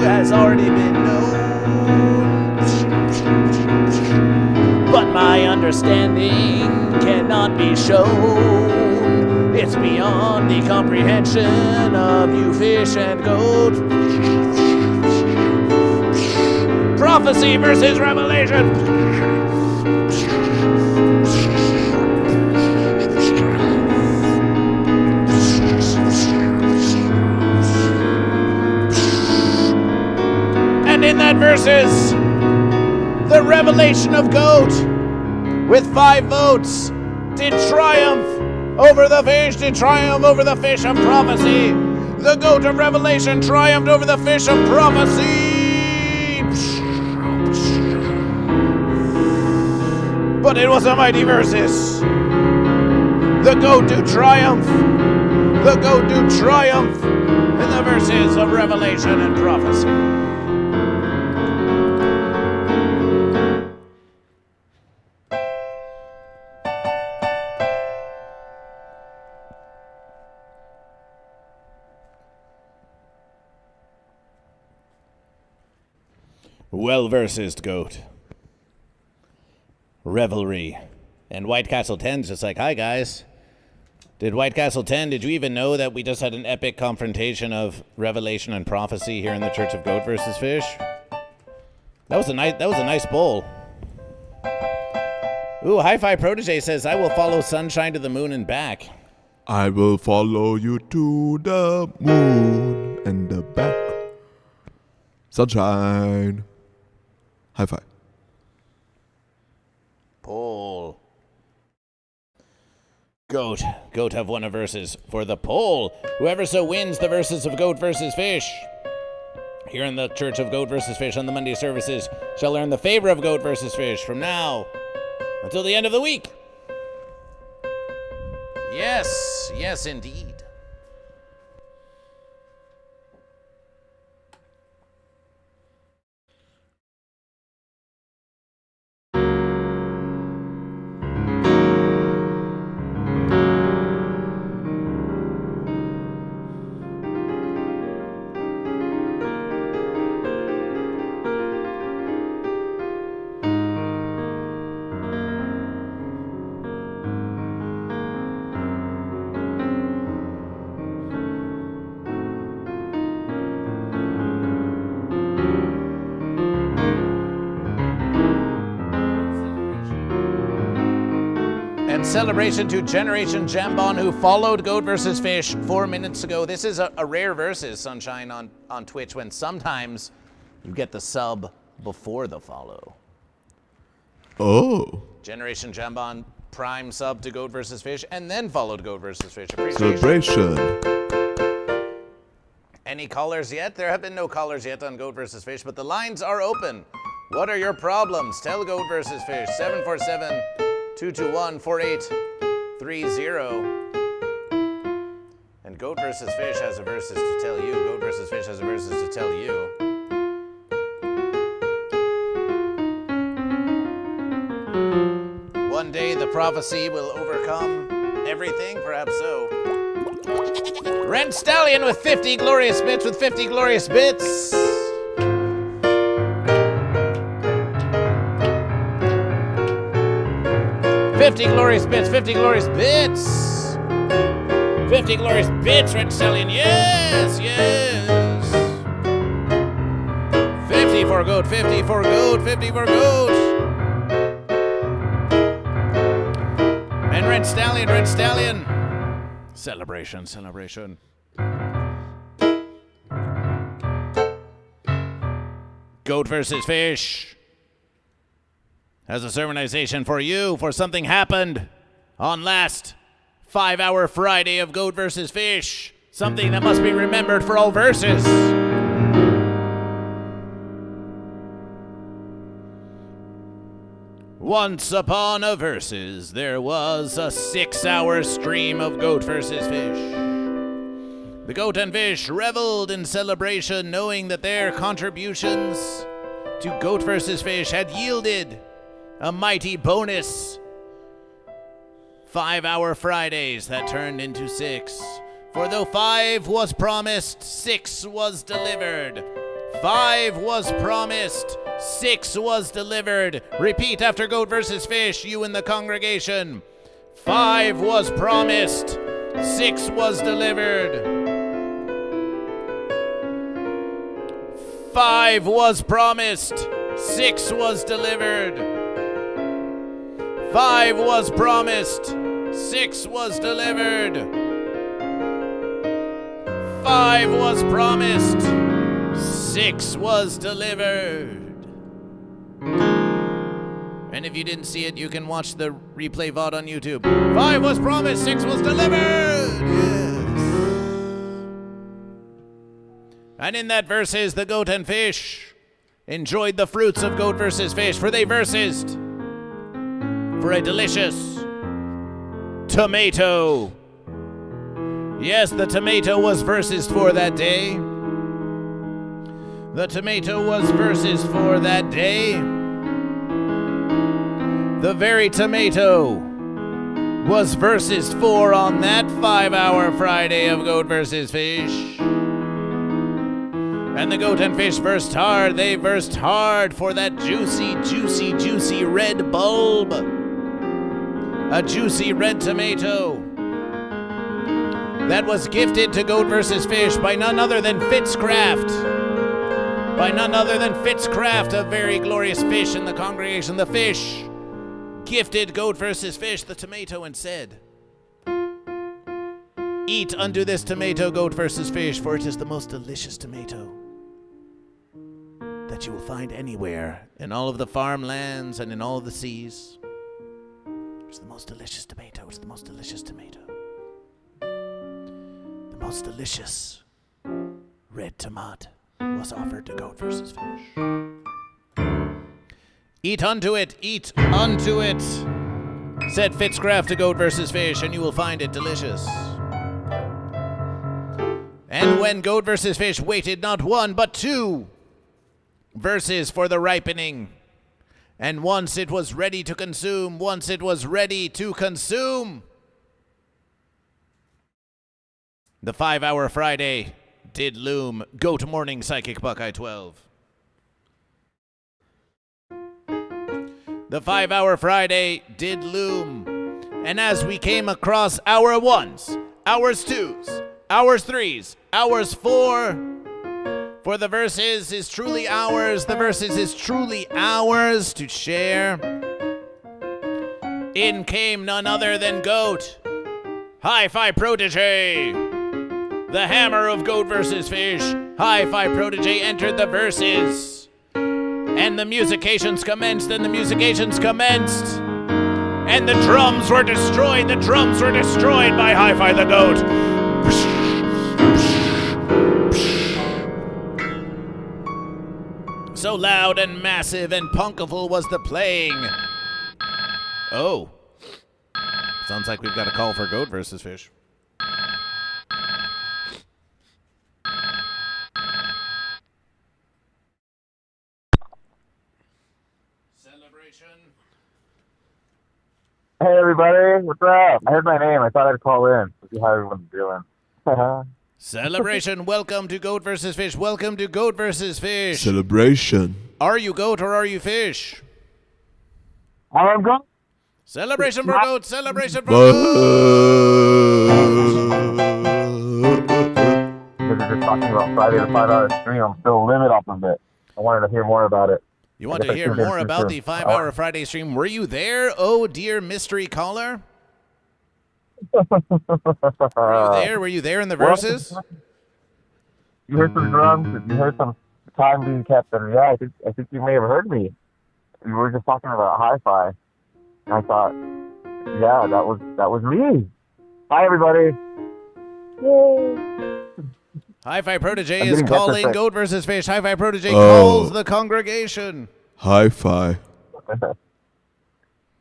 has already been known. But my understanding cannot be shown. It's beyond the comprehension of you fish and goat. Prophecy versus revelation. And in that verses, the revelation of goat with 5 votes did triumph over the fish, did triumph over the fish of prophecy. The goat of revelation triumphed over the fish of prophecy. But it was a mighty versus. The goat do triumph. The goat do triumph in the verses of revelation and prophecy. Well versed goat. revelry. And White Castle 10's just like, hi guys. Did White Castle 10, did you even know that we just had an epic confrontation of revelation and prophecy here in the Church of Goat versus Fish? That was a nice bowl. Ooh, Hi-Fi Protege says, I will follow sunshine to the moon and back. I will follow you to the moon and the back. Sunshine. High five. Poll. Goat have won a versus for the poll. Whoever so wins the versus of Goat versus Fish here in the Church of Goat versus Fish on the Monday services shall earn the favor of Goat versus Fish from now until the end of the week. Yes, indeed. Celebration to Generation Jambon, who followed Goat versus Fish 4 minutes ago. This is a rare versus, Sunshine, on Twitch, when sometimes you get the sub before the follow. Oh. Generation Jambon prime sub to Goat versus Fish and then followed Goat versus Fish. Appreciation. Celebration. Any callers yet? There have been no callers yet on Goat versus Fish, but the lines are open. What are your problems? Tell Goat versus Fish. 747-221-4830. And Goat versus Fish has a versus to tell you. Goat versus Fish has a versus to tell you. One day the prophecy will overcome everything, perhaps so. Rent Stallion with 50 glorious bits, 50 glorious bits. 50 glorious bits, 50 glorious bits. 50 glorious bits, Rent Stallion, yes, yes. 50 for Goat, 50 for Goat, 50 for Goat. And Rent Stallion. Celebration. Goat versus Fish has a sermonization for you, for something happened on last 5-hour Friday of Goat versus Fish. Something that must be remembered for all verses. Once upon a versus, there was a 6-hour stream of Goat versus Fish. The Goat and Fish reveled in celebration, knowing that their contributions to Goat versus Fish had yielded a mighty bonus. 5-hour Fridays that turned into 6. For though 5 was promised, 6 was delivered. 5 was promised, 6 was delivered. Repeat after Goat versus Fish, you in the congregation. 5 was promised, 6 was delivered. 5 was promised, 6 was delivered. 5 was promised, 6 was delivered. 5 was promised, 6 was delivered. And if you didn't see it, you can watch the replay VOD on YouTube. 5 was promised, 6 was delivered. Yes. And in that verses, the Goat and Fish enjoyed the fruits of Goat versus Fish, for they versed for a delicious tomato. Yes, the tomato was versus for that day. The tomato was versus for that day. The very tomato was versus for on that 5-hour Friday of Goat versus Fish. And the goat and fish versed hard. They versed hard for that juicy, juicy, juicy red bulb. A juicy red tomato that was gifted to Goat vs. Fish by none other than Fitzcraft. By none other than Fitzcraft, a very glorious fish in the congregation. The fish gifted Goat vs. Fish the tomato and said, "Eat unto this tomato, Goat vs. Fish, for it is the most delicious tomato that you will find anywhere in all of the farmlands and in all of the seas. It's the most delicious tomato. It's the most delicious tomato. The most delicious red tomato was offered to Goat vs. Fish. Eat unto it, said Fitzcraft to Goat vs. Fish, and you will find it delicious. And when Goat vs. Fish waited not one but two verses for the ripening, and once it was ready to consume, the 5-hour Friday did loom. Goat Morning Psychic Buckeye 12. The 5-hour Friday did loom, and as we came across hour ones, hours twos, hours threes, hours four, for the verses is truly ours, the verses is truly ours to share. In came none other than Goat, Hi-Fi Protege, the hammer of Goat vs. Fish. Hi-Fi Protege entered the verses, and the musications commenced, and the drums were destroyed by Hi-Fi the Goat. So loud and massive and punkiful was the playing. Oh. Sounds like we've got a call for Goat vs. Fish. Celebration. Hey everybody, what's up? I heard my name. I thought I'd call in to see how everyone's doing. Celebration. Welcome to Goat vs. Fish. Welcome to Goat vs. Fish. Celebration. Are you goat or are you fish? I'm going. Celebration for goat. Celebration for goat. Because you're just talking about Friday the 5-hour stream. I'm still livid off of it. I wanted to hear more about it. You want to hear more about the 5-hour Friday stream? Were you there, oh dear mystery caller? Were you there in the verses? You heard some drums. You heard some time being kept. And yeah, I think you may have heard me. We were just talking about Hi-Fi. And I thought, yeah, that was me. Hi everybody. Yay. Hi-Fi Protege is calling Goat vs. Fish. Hi-Fi Protege calls the congregation. Hi-Fi.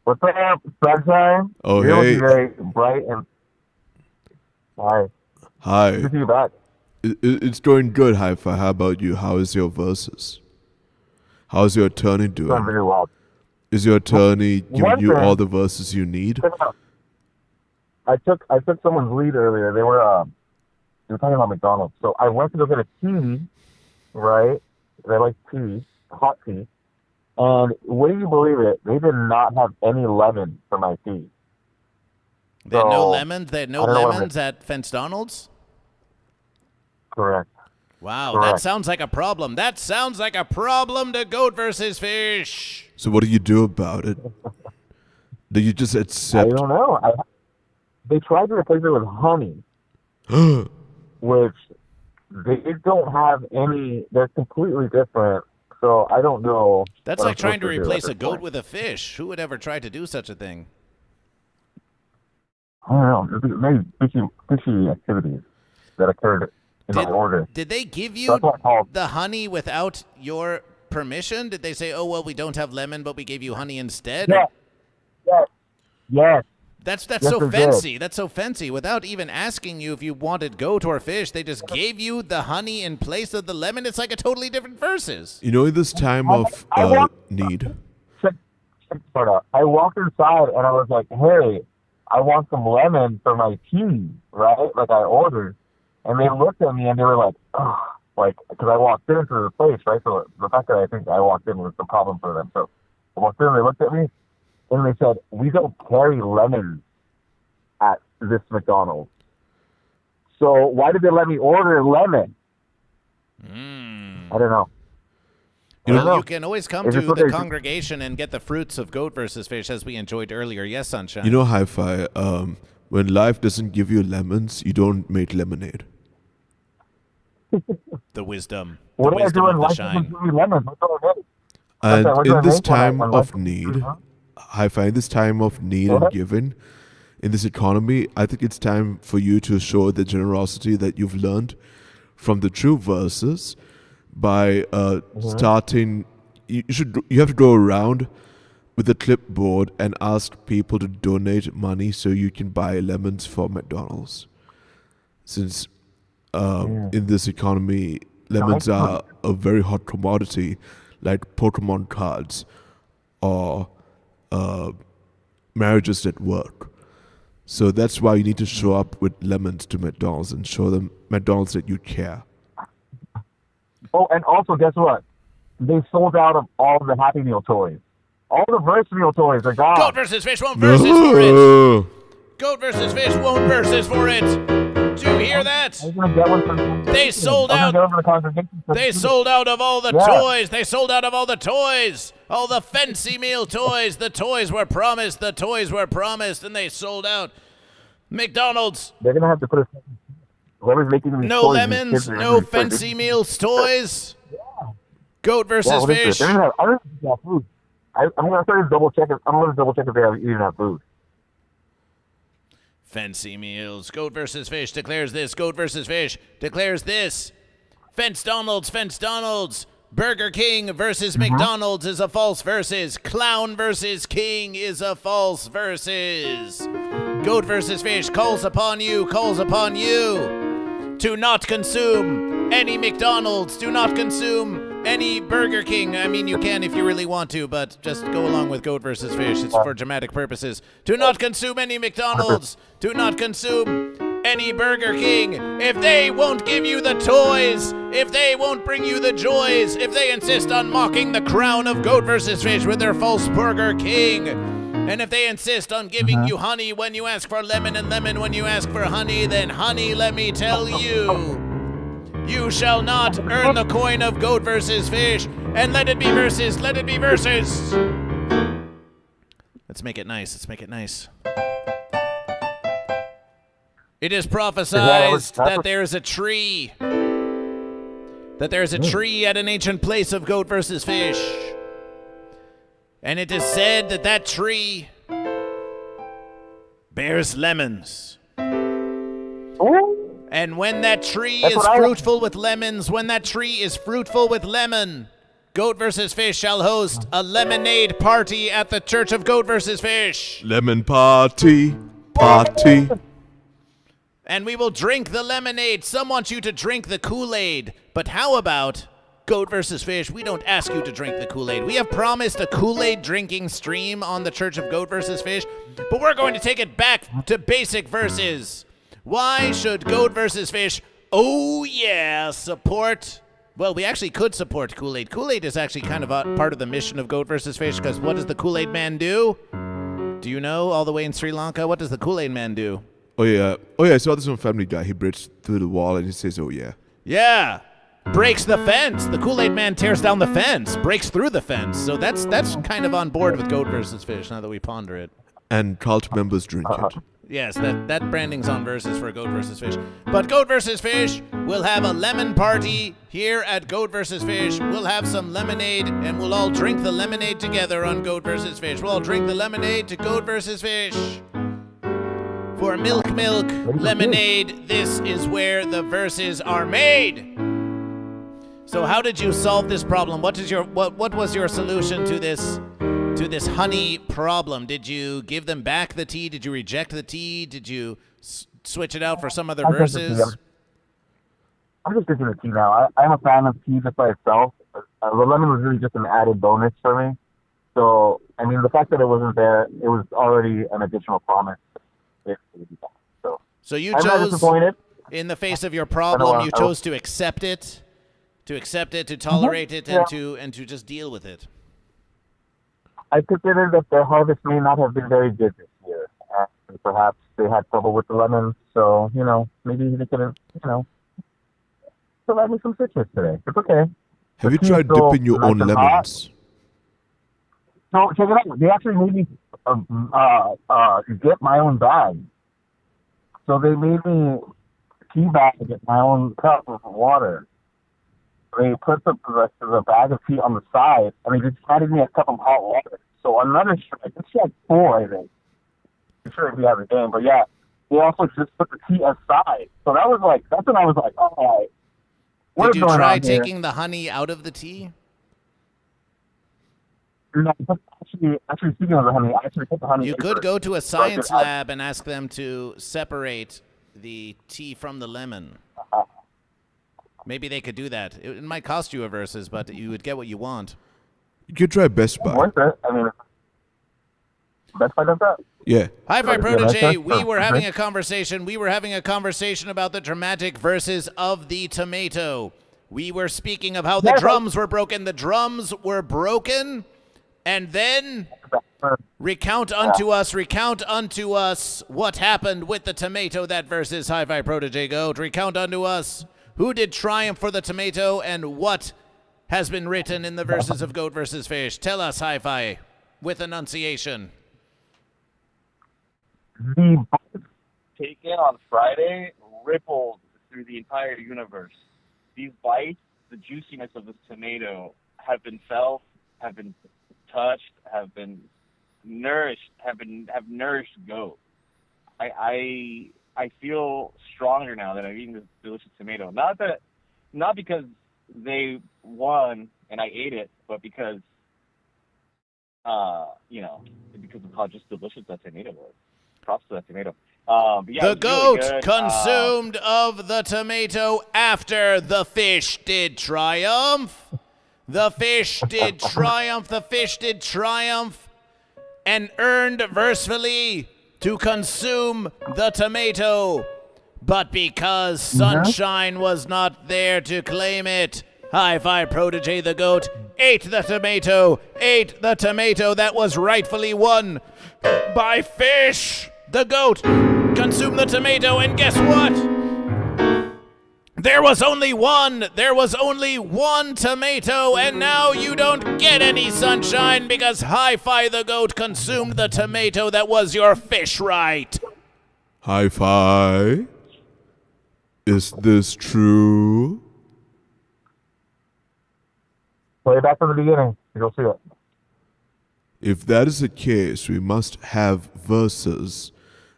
What's up, sunshine? Oh, You're hey. very bright and... Hi. Hi. Good to see you back. It's going good, Hi-Fi. How about you? How is your verses? How's your attorney doing? Doing very well. Is your attorney giving you all the verses you need? I took someone's lead earlier. They were talking about McDonald's. So I went to go get a tea, right? They like tea, hot tea. And would you believe it? They did not have any lemon for my tea. They had no lemons? They had no lemons at Fence Donald's? Correct. Wow, Correct. That sounds like a problem. That sounds like a problem to Goat vs. Fish. So what do you do about it? Do you just accept? I don't know. They tried to replace it with honey, which they don't have any. They're completely different. So I don't know. That's like trying to replace a goat with a fish. Who would ever try to do such a thing? I don't know. Maybe fishy activities that occurred in my order. Did they give you the honey without your permission? Did they say, "Oh well, we don't have lemon, but we gave you honey instead"? Yes. That's so fancy. That's so fancy. Without even asking you if you wanted goat or fish, they just gave you the honey in place of the lemon. It's like a totally different verses. You know, in this time of need. I walked inside and I was like, "Hey, I want some lemon for my tea," right? Like I ordered, and they looked at me and they were like, "Oh, like, because I walked into the place, right? So the fact that I think I walked in was the problem for them. So I walked in, they looked at me, and they said, "We don't carry lemons at this McDonald's. So why did they let me order lemon?" I don't know. You can always come to the congregation and get the fruits of Goat versus Fish, as we enjoyed earlier. Yes, Sunshine. You know, Hi-Fi, when life doesn't give you lemons, you don't make lemonade. The wisdom. What the do I wisdom do of when the life shine. doesn't give me lemons? What do I do? And in this time when of life- need, Hi-Fi, in this time of need and giving, in this economy, I think it's time for you to show the generosity that you've learned from the true verses by starting. You have to go around with a clipboard and ask people to donate money so you can buy lemons for McDonald's. Since in this economy, lemons are a very hot commodity, like Pokemon cards or marriages at work. So that's why you need to show up with lemons to McDonald's and show them McDonald's that you care. Oh, and also, guess what? They sold out of all the Happy Meal toys. All the Verse Meal toys are gone. Goat versus Fish won't versus for it. Goat versus Fish won't versus for it. Do you hear that? I was gonna get one for They sold out. They sold out of all the toys. They sold out of all the toys. All the fancy meal toys. The toys were promised. The toys were promised, and they sold out. McDonald's. They're gonna have to put a. Whoever's making these No toys, lemons. these kids are No gonna be fancy meals toys. Goat versus Fish. I don't think they have food. I'm gonna try to double check it. I'm gonna double check if they even have food. Fancy meals. Goat versus Fish declares this. Goat versus Fish declares this. Fence Donald's. Burger King versus McDonald's is a false versus. Clown versus King is a false versus. Goat versus Fish calls upon you to not consume any McDonald's. Do not consume any Burger King. I mean, you can if you really want to, but just go along with Goat versus Fish. It's for dramatic purposes. Do not consume any McDonald's. Do not consume any Burger King. If they won't give you the toys, if they won't bring you the joys, if they insist on mocking the crown of Goat versus Fish with their false Burger King, and if they insist on giving you honey when you ask for lemon and lemon when you ask for honey, then honey, let me tell you, you shall not earn the coin of Goat versus Fish, and let it be versus. Let's make it nice. It is prophesied that there is a tree. That there is a tree at an ancient place of Goat versus Fish. And it is said that that tree bears lemons. And when that tree is fruitful with lemons, Goat versus Fish shall host a lemonade party at the Church of Goat versus Fish. Lemon party. And we will drink the lemonade. Some want you to drink the Kool-Aid. But how about Goat versus Fish? We don't ask you to drink the Kool-Aid. We have promised a Kool-Aid drinking stream on the Church of Goat versus Fish, but we're going to take it back to basic verses. Why should Goat versus Fish, support? Well, we actually could support Kool-Aid. Kool-Aid is actually kind of a part of the mission of Goat versus Fish, because what does the Kool-Aid man do? Do you know, all the way in Sri Lanka? What does the Kool-Aid man do? Oh yeah, I saw this on Family Guy. He breaks through the wall and he says, "Oh yeah." Yeah, breaks the fence. The Kool-Aid man tears down the fence, breaks through the fence. So that's kind of on board with Goat versus Fish now that we ponder it. And cult members drink it. Yes, that branding's on versus for Goat versus Fish. But Goat versus Fish will have a lemon party here at Goat versus Fish. We'll have some lemonade, and we'll all drink the lemonade together on Goat versus Fish. We'll all drink the lemonade to Goat versus Fish. For milk, lemonade, this is where the verses are made. So how did you solve this problem? What was your solution to this honey problem? Did you give them back the tea? Did you reject the tea? Did you switch it out for some other verses? I'm just drinking the tea now. I'm a fan of tea just by itself. The lemon was really just an added bonus for me. So, I mean, the fact that it wasn't there, it was already an additional promise. So you I'm not chose, disappointed. in the face of your problem, you chose to accept it. To accept it, to tolerate it, and to just deal with it. I consider that their harvest may not have been very good this year. And perhaps they had trouble with the lemons, so, maybe they couldn't, provide me some citrus today. It's okay. Have you tried dipping your own lemons? So, check it out. They actually made me get my own bag. So they made me tea bag to get my own cup of water. They put the bag of tea on the side, and they just handed me a cup of hot water. So another strike. It's like 4, I think. I'm sure if you have a game, but yeah. They also just put the tea aside. So that's when I was like, all right. Did you try taking the honey out of the tea? No, actually, speaking of the honey, I actually put the honey. You could go to a science lab and ask them to separate the tea from the lemon. Maybe they could do that. It might cost you a versus, but you would get what you want. You could try Best Buy. Worth it. I mean, Best Buy does that? Yeah. Hi-Fi Protege, we were having a conversation. We were having a conversation about the dramatic verses of the tomato. We were speaking of how the drums were broken. The drums were broken. And then recount unto us what happened with the tomato that versus Hi-Fi Protege Goat. Recount unto us who did triumph for the tomato and what has been written in the verses of Goat versus Fish. Tell us, Hi-Fi, with enunciation. The bite taken on Friday rippled through the entire universe. These bites, the juiciness of this tomato, have been felt, have been touched, have been nourished, have nourished Goat. I feel stronger now that I've eaten this delicious tomato. Not because they won and I ate it, but because because of how just delicious that tomato was. Props to that tomato. But yeah, the goat really consumed of the tomato after the fish did triumph. The fish did triumph. The fish did triumph and earned versefully to consume the tomato. But because Sunshine was not there to claim it, Hi-Fi Protege the goat ate the tomato that was rightfully won by Fish. The goat consumed the tomato, and guess what? There was only one tomato, and now you don't get any Sunshine because Hi-Fi the goat consumed the tomato that was your fish right. Hi-Fi, is this true? Play it back from the beginning. You'll see it. If that is the case, we must have verses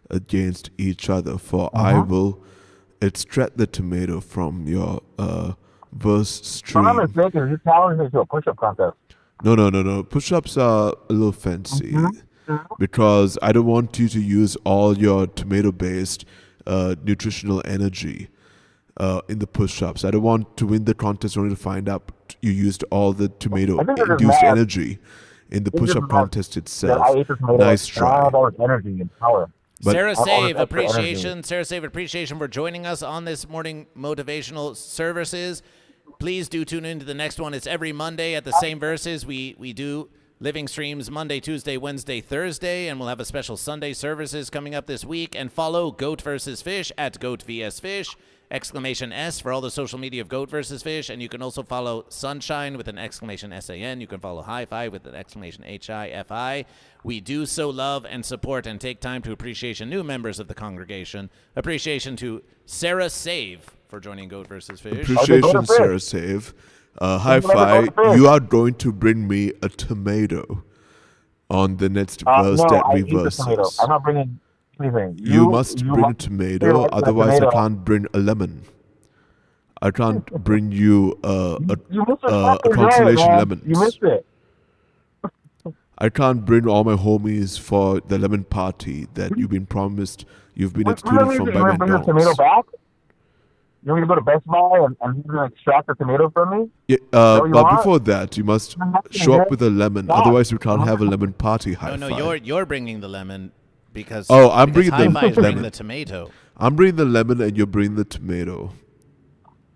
against each other, for I will extract the tomato from your verse stream. If I'm not mistaken, you challenged me to a push-up contest. No. Push-ups are a little fancy because I don't want you to use all your tomato-based nutritional energy in the push-ups. I don't want to win the contest only to find out you used all the tomato-induced energy in the push-up contest itself. I ate this tomato. Nice try. I have all this energy and power. But Sarah Save appreciation for joining us on this morning motivational services. Please do tune into the next one. It's every Monday at the same verses. We do living streams Monday, Tuesday, Wednesday, Thursday, and we'll have a special Sunday services coming up this week. And follow Goat vs. Fish at GoatVsFish, !S for all the social media of Goat vs. Fish. And you can also follow Sunshine with an !SAN. You can follow Hi-Fi with an !HIFI. We do so love and support and take time to appreciation new members of the congregation. Appreciation to Sarah Save for joining Goat vs. Fish. Appreciation, Sarah Save. Hi-Fi, you are going to bring me a tomato on the next verse that we verses. I'm not bringing anything. You must bring a tomato, otherwise I can't bring a lemon. I can't bring you a consolation lemon. You missed it. I can't bring all my homies for the lemon party that you've been promised. You've been excluded from by McDonald's. Bring the tomato back? You want me to go to Best Buy and he's going to extract the tomato from me? Yeah, but before that, you must show up with a lemon. Otherwise, we can't have a lemon party. Hi-Fi. No, you're bringing the lemon because I'm bringing Hi-Fi is the bringing lemon. the tomato. I'm bringing the lemon and you're bringing the tomato.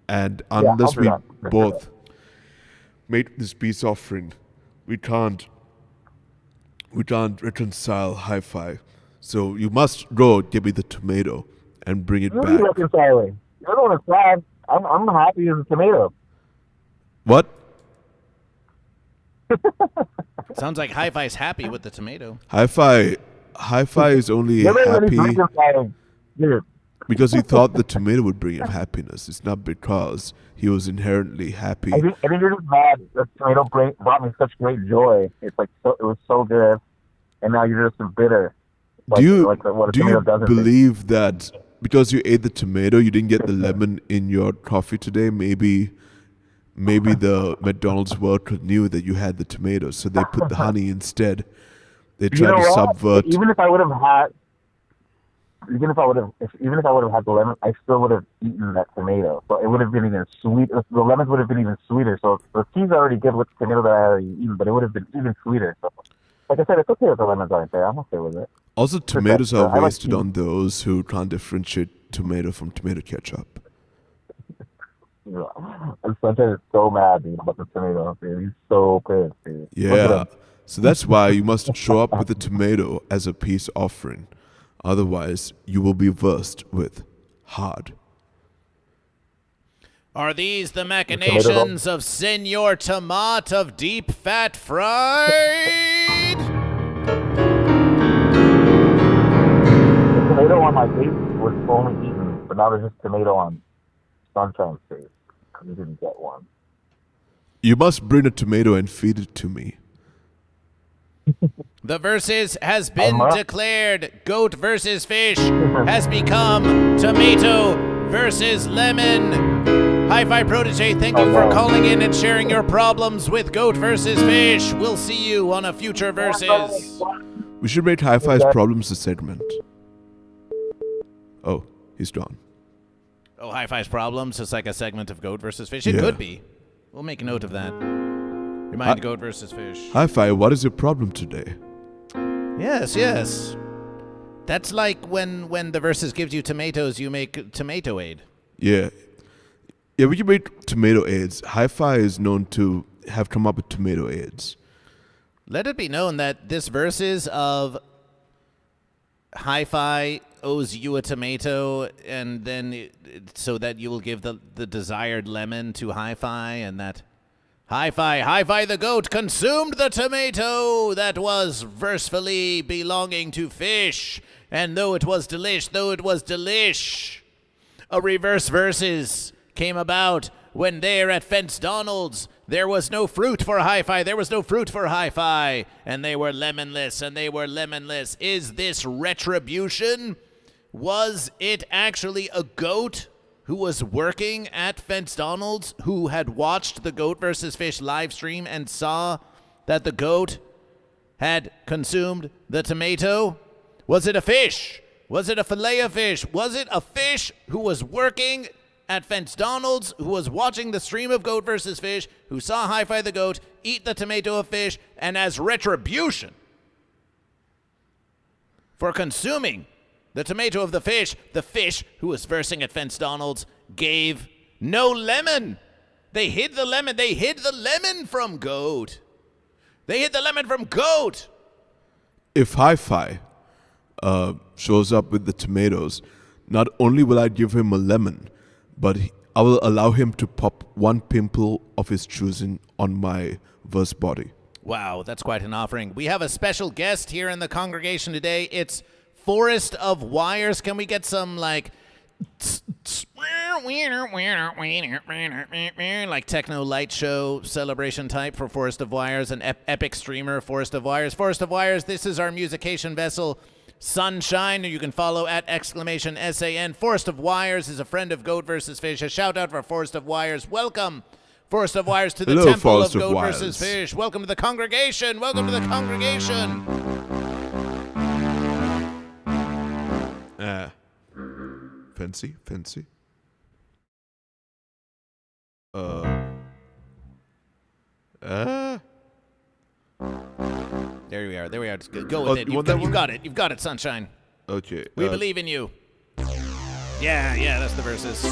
And I'll unless do we that, for both make this peace offering, we can't reconcile hi-fi. So you must go give me the tomato and bring it You're back. reconciling. You're the one that's sad. I'm happy as a tomato. What? Sounds like Hi-Fi's happy with the tomato. Hi-fi is only You're happy reconciling. Dude. because he thought the tomato would bring him happiness. It's not because he was inherently happy. I think you're just mad that tomato brought me such great joy. It's like it was so good, and now you're just bitter. Like, do you what a tomato doesn't do. believe that because you ate the tomato, you didn't get the lemon in your coffee today? Maybe the McDonald's worker knew that you had the tomato, so they put the honey instead. They tried to subvert. Even if I would have had the lemon, I still would have eaten that tomato. So it would have been even sweet. The lemons would have been even sweeter. So the tea's already good with the tomato that I already eaten, but it would have been even sweeter. So, like I said, it's okay if the lemons aren't there. I'm okay with it. Also, tomatoes are I like wasted cheese. on those who can't differentiate tomato from tomato ketchup. And Sunshine is so mad, dude, about the tomato. Dude. He's so pissed, dude. Look at Yeah. him. So that's why you must show up with a tomato as a peace offering. Otherwise, you will be versed with hard. Are these the machinations of Senor Tomat of Deep Fat Fried? The tomato on my face was only eaten, but now there's just tomato on Sunshine's face. You didn't get one. You must bring a tomato and feed it to me. The versus has been Uh-huh. declared. Goat versus fish has become tomato versus lemon. Hi-Fi Protege, thank you for calling in and sharing your problems with Goat versus fish. We'll see you on a future versus. We should make Hi-Fi's problems a segment. Oh, he's gone. Oh, Hi-Fi's problems is like a segment of Goat versus fish. It Yeah. could be. We'll make a note of that. Remind Goat versus fish. Hi-Fi, what is your problem today? Yes. That's like when the versus gives you tomatoes, you make tomato aid. Yeah. Yeah, we can make tomato aids. Hi-Fi is known to have come up with tomato aids. Let it be known that this versus of Hi-Fi owes you a tomato, and then so that you will give the desired lemon to Hi-Fi, and that Hi-Fi the goat consumed the tomato that was versefully belonging to fish, and though it was delish, a reverse versus came about when there at Fence Donald's there was no fruit for Hi-Fi, and they were lemonless, Is this retribution? Was it actually a goat who was working at Fence Donald's who had watched the Goat versus Fish live stream and saw that the goat had consumed the tomato? Was it a fish? Was it a fillet of fish? Was it a fish who was working at Fence Donald's, who was watching the stream of Goat versus Fish, who saw Hi-Fi the goat eat the tomato of fish, and as retribution for consuming the tomato of the fish who was versing at Fence Donald's gave no lemon. They hid the lemon. They hid the lemon from Goat. If Hi-Fi shows up with the tomatoes, not only will I give him a lemon, but I will allow him to pop one pimple of his choosing on my verse body. Wow, that's quite an offering. We have a special guest here in the congregation today. It's Forest of Wires. Can we get some like techno light show celebration type for Forest of Wires, an epic streamer, Forest of Wires. Forest of Wires, this is our musication vessel, Sunshine, who you can follow at !SAN. Forest of Wires is a friend of Goat versus Fish. A shout out for Forest of Wires. Welcome, Forest of Wires, to the Hello, Temple Forest of of Goat Wires. versus Fish. Welcome to the congregation. Fancy. There we are. Just go with it. you want that You've one? got it. You've got it, Sunshine. Okay. We believe in you. Yeah, that's the verses.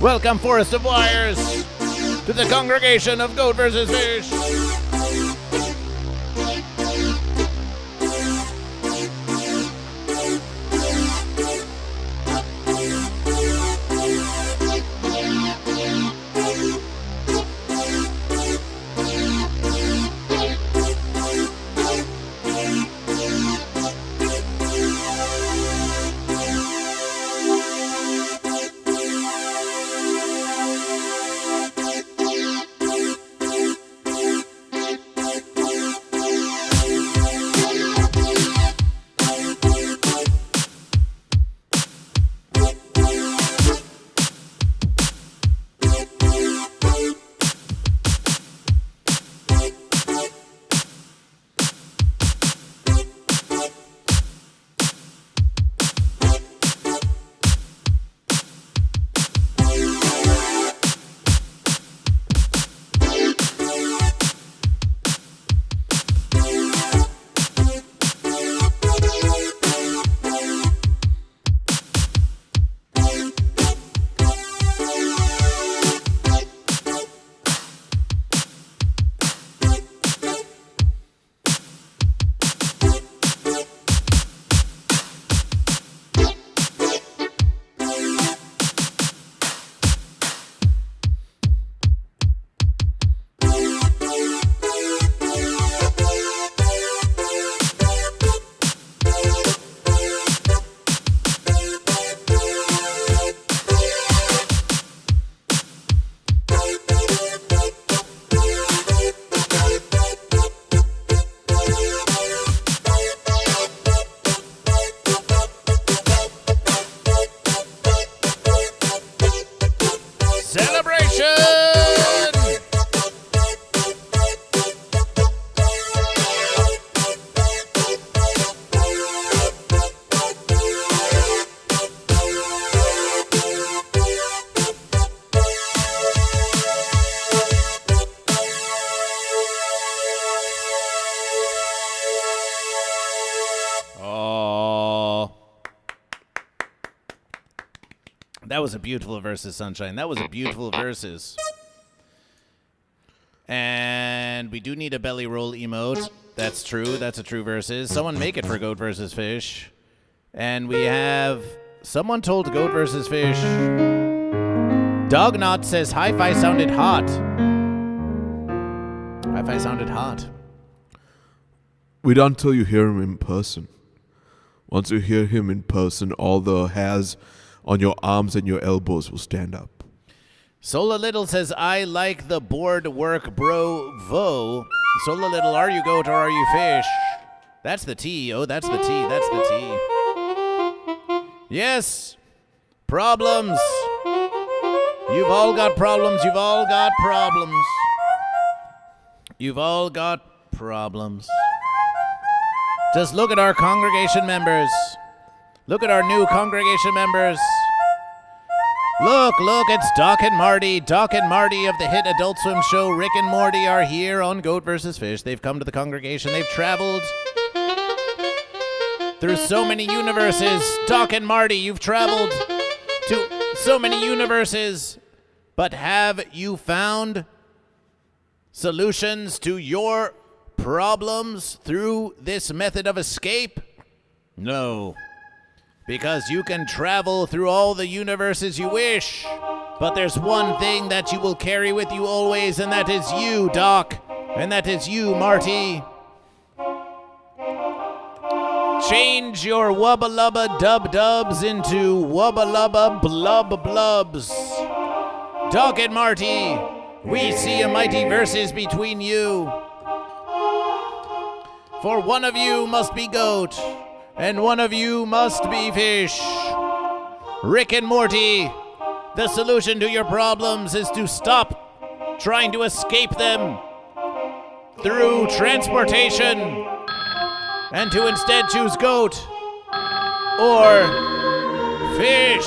Welcome, Forest of Wires, to the congregation of Goat vs. Fish. That was a beautiful versus, Sunshine. That was a beautiful versus. And we do need a belly roll emote. That's true. That's a true versus. Someone make it for Goat vs. Fish. And we have someone told Goat vs. Fish. Dognot says hi-fi sounded hot. Hi-fi sounded hot. Wait until you hear him in person. Once you hear him in person, all the hairs on your arms and your elbows will stand up. Sola Little says, I like the board work, bro, vo. Sola Little, are you goat or are you fish? That's the T. Oh, that's the T. That's the T. Yes. Problems. You've all got problems. You've all got problems. You've all got problems. Just look at our congregation members. Look at our new congregation members. Look, it's Doc and Marty. Doc and Marty of the hit Adult Swim show Rick and Morty are here on Goat vs. Fish. They've come to the congregation. They've traveled through so many universes. Doc and Marty, you've traveled to so many universes. But have you found solutions to your problems through this method of escape? No. Because you can travel through all the universes you wish. But there's one thing that you will carry with you always, and that is you, Doc. And that is you, Marty. Change your wubba lubba dub dubs into wubba lubba blub blubs. Doc and Marty, we see a mighty versus between you. For one of you must be goat, and one of you must be fish. Rick and Morty, the solution to your problems is to stop trying to escape them through transportation and to instead choose goat or fish.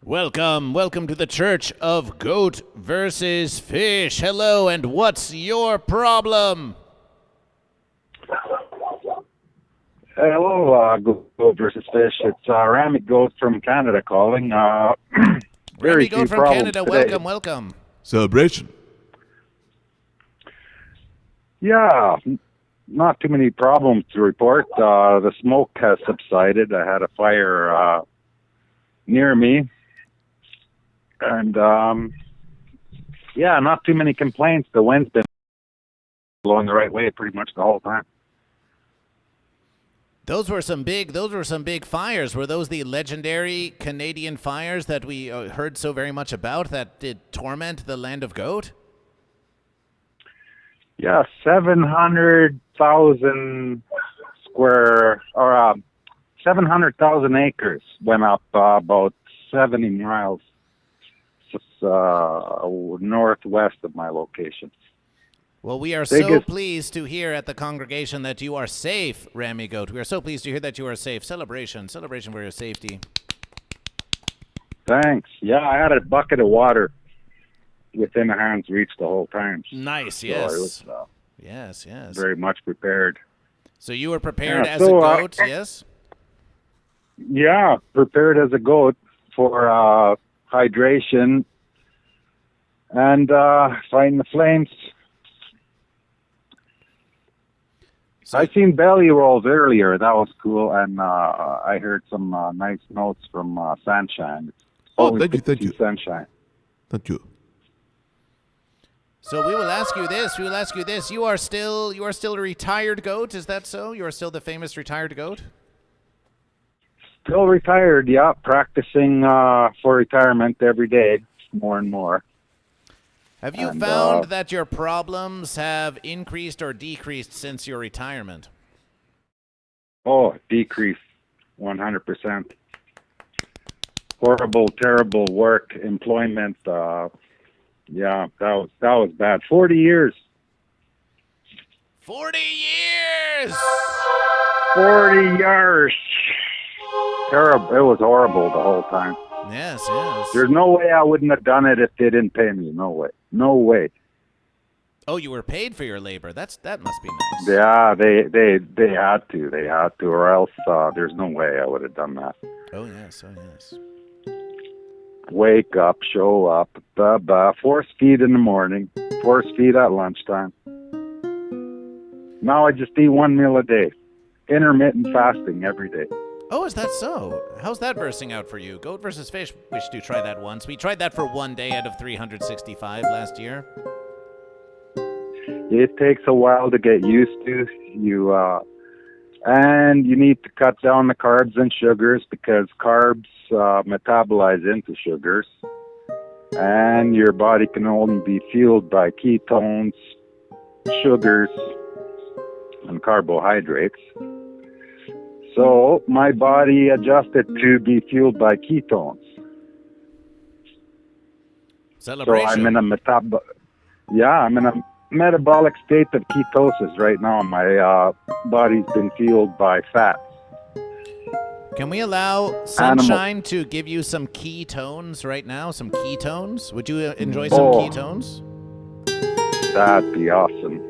Welcome to the Church of Goat versus Fish. Hello, and what's your problem? Hello, GoatVsFish. It's Rami Goat from Canada calling. Remy Goat from Canada, today. welcome. Celebration. Yeah, not too many problems to report. The smoke has subsided. I had a fire near me. And, yeah, not too many complaints. The wind's been blowing the right way pretty much the whole time. Those were some big fires. Were those the legendary Canadian fires that we heard so very much about that did torment the land of Goat? Yeah, 700,000 or 700,000 acres went up about 70 miles northwest of my location. Well, we are so pleased to hear at the congregation that you are safe, Rami Goat. We are so pleased to hear that you are safe. Celebration for your safety. Thanks. Yeah, I had a bucket of water within a hand's reach the whole time. Nice, so yes. I was, Yes. very much prepared. So you were prepared as a goat, yes? Yeah, prepared as a goat for hydration and fighting the flames. So, I seen belly rolls earlier. That was cool, and I heard some nice notes from Sunshine. Thank you. Sunshine. Thank you. so we will ask you this. You are still a retired goat, is that so? You are still the famous retired goat? Still retired, yeah. Practicing for retirement every day, more and more. Have you found that your problems have increased or decreased since your retirement? Oh, decrease, 100%. Horrible, terrible work, employment. Yeah, that was bad. 40 years. 40 years! 40 years. Terrible. It was horrible the whole time. Yes. There's no way I wouldn't have done it if they didn't pay me. No way. Oh, you were paid for your labor. That must be nice. Yeah, they had to, or else there's no way I would have done that. Oh yes. Wake up, show up, force feed in the morning, force feed at lunchtime. Now I just eat one meal a day, intermittent fasting every day. Oh, is that so? How's that versing out for you? Goat versus Fish. We should try that once. We tried that for one day out of 365 last year. It takes a while to get used to. And you need to cut down the carbs and sugars because carbs metabolize into sugars. And your body can only be fueled by ketones, sugars, and carbohydrates. So my body adjusted to be fueled by ketones. Celebration. So I'm in a metabolic state of ketosis right now. My body's been fueled by fats. Can we allow Sunshine to give you some ketones right now? Some ketones? Would you enjoy some ketones? That'd be awesome.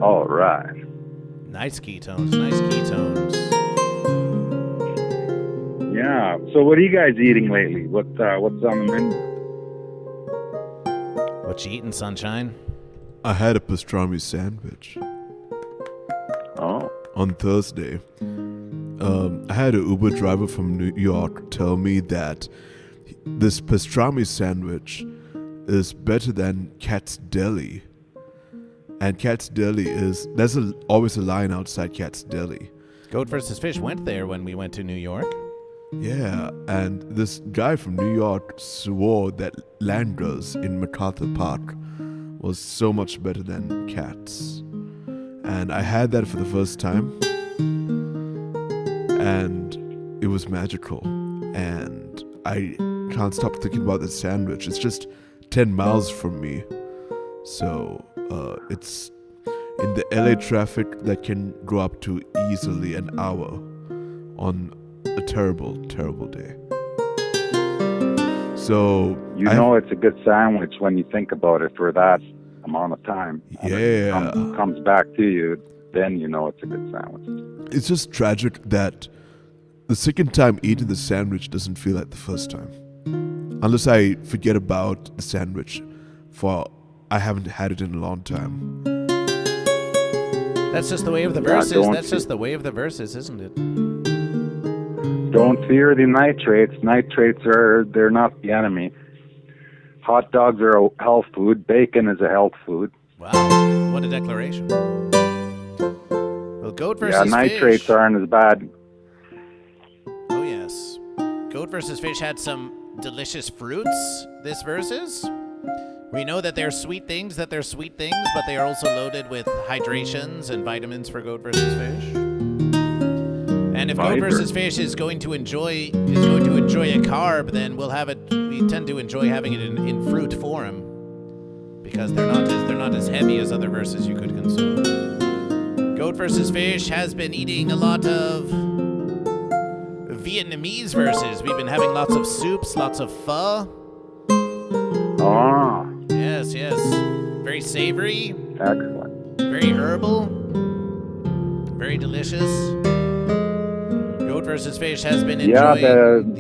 All right. Nice ketones. Yeah. So what are you guys eating lately? What's on the menu? What you eating, Sunshine? I had a pastrami sandwich. Oh. On Thursday. I had an Uber driver from New York tell me that this pastrami sandwich is better than Cat's Deli. And Cat's Deli there's always a line outside Cat's Deli. Goat versus Fish went there when we went to New York. Yeah, and this guy from New York swore that Landers in MacArthur Park was so much better than Cat's. And I had that for the first time. And it was magical. And I can't stop thinking about the sandwich. It's just 10 miles from me. So It's in the LA traffic that can go up to easily an hour on a terrible, terrible day. So it's a good sandwich when you think about it for that amount of time. And Yeah. it comes back to you, then you know it's a good sandwich. It's just tragic that the second time eating the sandwich doesn't feel like the first time. Unless I forget about the sandwich for I haven't had it in a long time. That's just the way of the verses. That's just the way of the verses, isn't it? Don't fear the nitrates. They're not the enemy. Hot dogs are a health food. Bacon is a health food. Wow, what a declaration. Well, Goat versus Yeah, nitrates Fish. aren't as bad. Oh, yes. Goat versus Fish had some delicious fruits this versus. We know that they're sweet things, but they are also loaded with hydrations and vitamins for Goat versus Fish. And if Goat versus Fish is going to enjoy a carb, then we'll have it. We tend to enjoy having it in fruit form because they're not as heavy as other verses you could consume. Goat versus Fish has been eating a lot of Vietnamese verses. We've been having lots of soups, lots of pho. Ah, Yes. Very savory, excellent. very herbal, very delicious. Goat versus Fish has been enjoying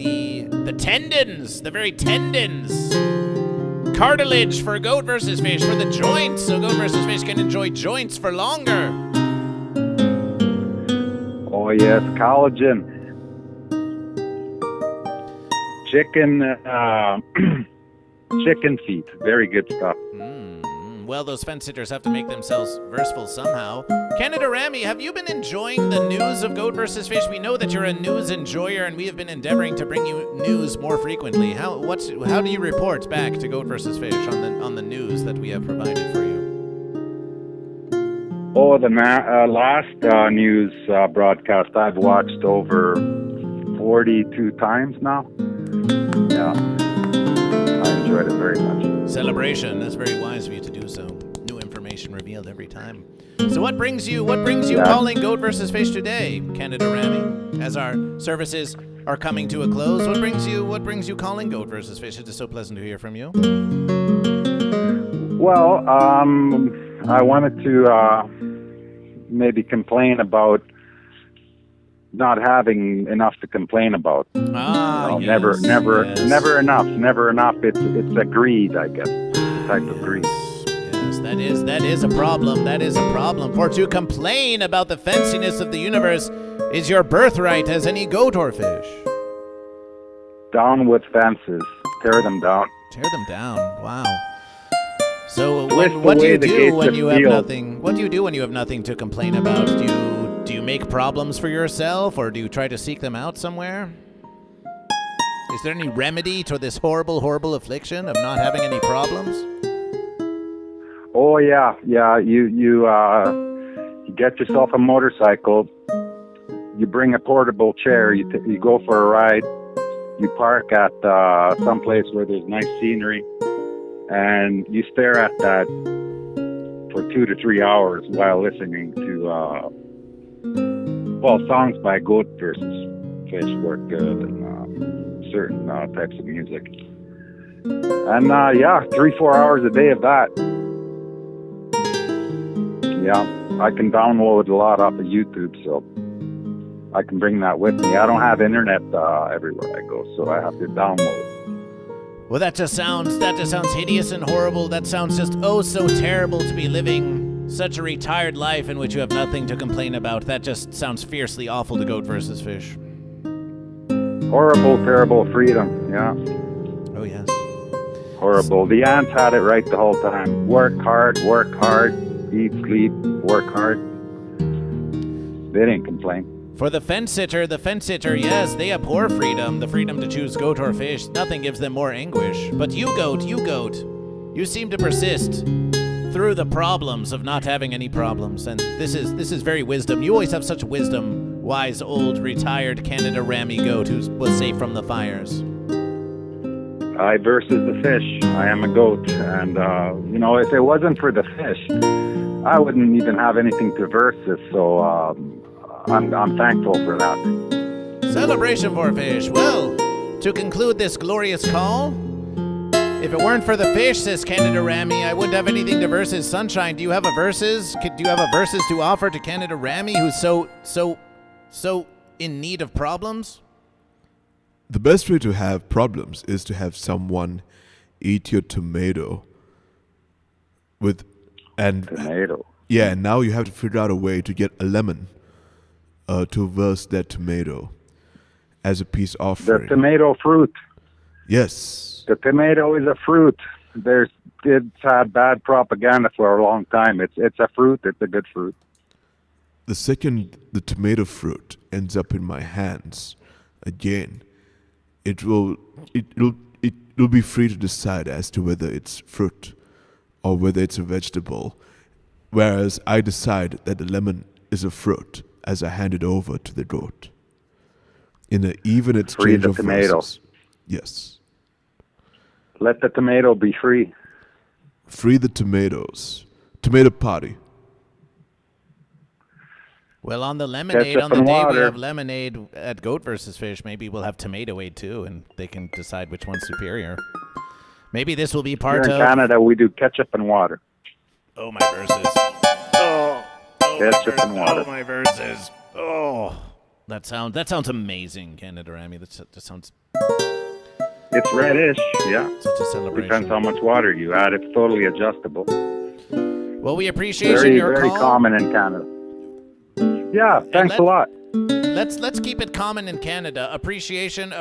the tendons, the very tendons. Cartilage for Goat versus Fish, for the joints, so Goat versus Fish can enjoy joints for longer. Oh yes, collagen. Chicken feet, very good stuff. Well, those fence sitters have to make themselves versatile somehow. Canada Rami, have you been enjoying the news of Goat versus Fish? We know that you're a news enjoyer, and we have been endeavoring to bring you news more frequently. How do you report back to Goat versus Fish on the news that we have provided for you? Oh, the last news broadcast I've watched over 42 times now. Yeah, I enjoyed it very much. Celebration. That's very wise of you to do so. New information revealed every time. So what brings you calling Goat versus Fish today, Canada Rami? As our services are coming to a close, what brings you calling Goat versus Fish? It is so pleasant to hear from you. Well, I wanted to maybe complain about not having enough to complain about. Yes, Never enough. It's a greed, I guess, a type of greed. Yes, that is a problem. That is a problem. For to complain about the fenciness of the universe is your birthright as any goat or fish. Down with fences. Tear them down. Tear them down. Wow. So Twist what do away you the do gates when of you have steel. nothing? What do you do when you have nothing to complain about? Do you make problems for yourself, or do you try to seek them out somewhere? Is there any remedy to this horrible, horrible affliction of not having any problems? Oh yeah. You get yourself a motorcycle. You bring a portable chair. You go for a ride. You park at some place where there's nice scenery, and you stare at that for 2 to 3 hours while listening to songs by Goat versus Fish work good, and certain types of music. And 3-4 hours a day of that. Yeah, I can download a lot off of YouTube, so I can bring that with me. I don't have internet everywhere I go, so I have to download. Well, that just sounds hideous and horrible. That sounds just so terrible to be living such a retired life in which you have nothing to complain about. That just sounds fiercely awful to Goat versus Fish. Horrible, terrible freedom, yeah. Oh, yes. Horrible. The ants had it right the whole time. Work hard, eat, sleep, work hard. They didn't complain. For the fence sitter, yes, they abhor freedom, the freedom to choose goat or fish. Nothing gives them more anguish. But you goat, you seem to persist through the problems of not having any problems. And this is very wisdom. You always have such wisdom, wise, old, retired Canada Rami goat who was safe from the fires. I versus the fish. I am a goat, and you know, if it wasn't for the fish, I wouldn't even have anything to versus. So I'm thankful for that. Celebration for fish. Well, to conclude this glorious call, if it weren't for the fish, says Canada Rammy, I wouldn't have anything to versus Sunshine. Do you have a versus? Do you have a versus to offer to Canada Rammy, who's so in need of problems? The best way to have problems is to have someone eat your tomato Tomato. Yeah, and now you have to figure out a way to get a lemon to verse that tomato as a peace The offering. tomato fruit. Yes. The tomato is a fruit. It's had bad propaganda for a long time. It's a fruit. It's a good fruit. The second the tomato fruit ends up in my hands again, it'll be free to decide as to whether it's fruit or whether it's a vegetable. Whereas I decide that the lemon is a fruit as I hand it over to the goat. In an even exchange the of tomato. verses. Yes. Let the tomato be free. Free the tomatoes. Tomato party. Well, on the lemonade, Ketchup on the and day we water. have lemonade at Goat versus Fish, maybe we'll have tomatoade too, and they can decide which one's superior. Maybe this will be Here part in of... Canada, we do ketchup and water. Oh, my verses. Oh, Ketchup and water. Oh, my verses. Oh, that sounds amazing, Canada Rammy. That sounds It's reddish, yeah. such a celebration. Depends how much water you add. It's totally adjustable. Well, we appreciate Very, your very call. common in Canada. Yeah, thanks a lot. Let's keep it common in Canada. Appreciation.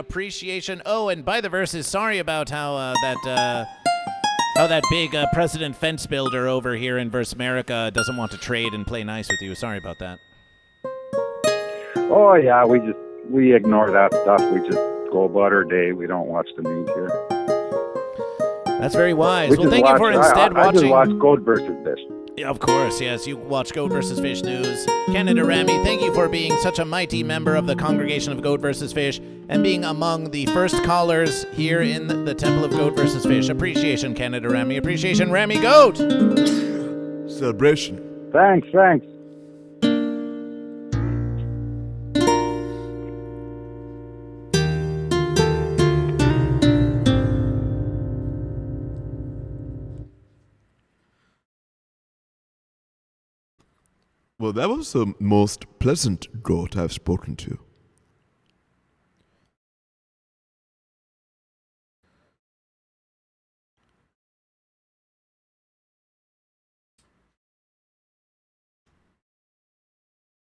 Oh, and by the verses, sorry about how that big president fence builder over here in Verse America doesn't want to trade and play nice with you. Sorry about that. Oh yeah, we ignore that stuff. We just go about our day. We don't watch the news here. That's very wise. We Well, just thank you for instead I just watching. watch Goat versus Fish. Yeah, of course, yes. You watch Goat vs. Fish News. Canada Rammy, thank you for being such a mighty member of the congregation of Goat vs. Fish and being among the first callers here in the Temple of Goat vs. Fish. Appreciation, Canada Rammy. Appreciation, Rammy Goat. Celebration. Thanks. Well, that was the most pleasant goat I've spoken to.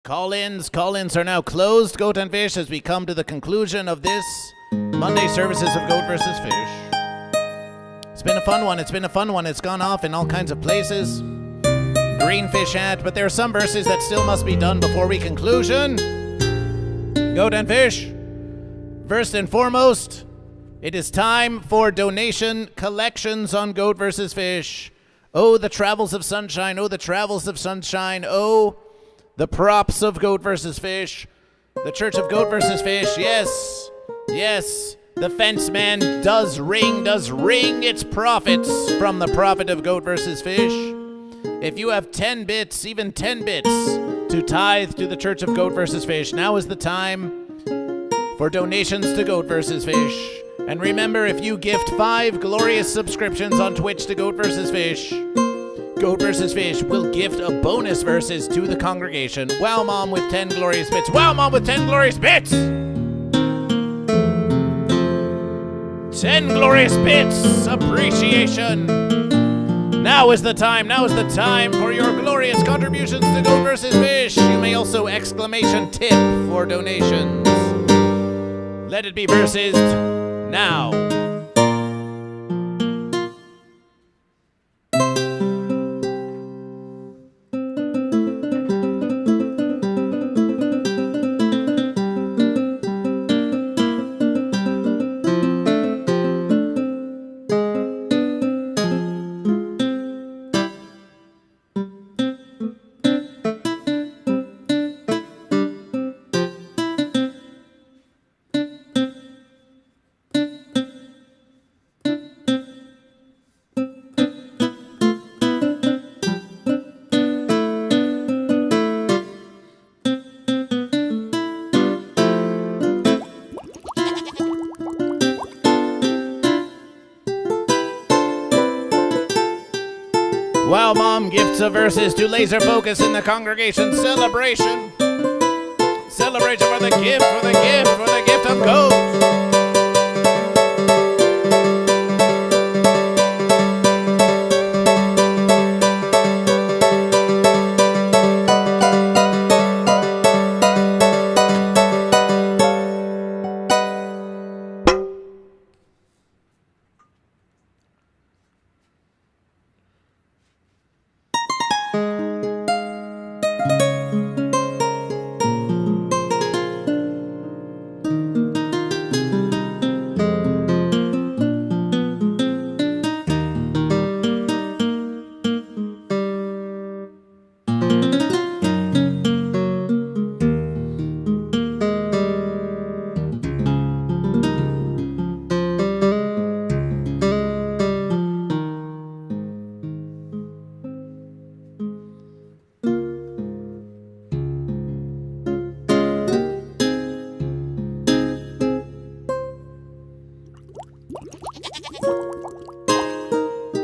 Call-ins are now closed, Goat and Fish, as we come to the conclusion of this Monday services of Goat vs. Fish. It's been a fun one. It's gone off in all kinds of places. Greenfish hat, but there are some verses that still must be done before we conclusion. Goat and Fish, first and foremost, it is time for donation collections on Goat vs. Fish. Oh, the travels of sunshine. Oh, the travels of sunshine. Oh, the props of Goat vs. Fish. The Church of Goat vs. Fish. Yes. The fence man does ring its profits from the profit of Goat vs. Fish. If you have 10 bits, even 10 bits, to tithe to the Church of Goat vs. Fish, now is the time for donations to Goat vs. Fish. And remember, if you gift 5 glorious subscriptions on Twitch to Goat vs. Fish, Goat vs. Fish will gift a bonus verses to the congregation. Wow, Mom with 10 glorious bits. Wow, Mom with 10 glorious bits! 10 glorious bits! Appreciation! Now is the time for your glorious contributions to Goat vs. Fish. You may also exclamation tip for donations. Let it be verses now. Mom gifts of verses to laser focus in the congregation celebration. Celebration for the gift, for the gift, for the gift of goat.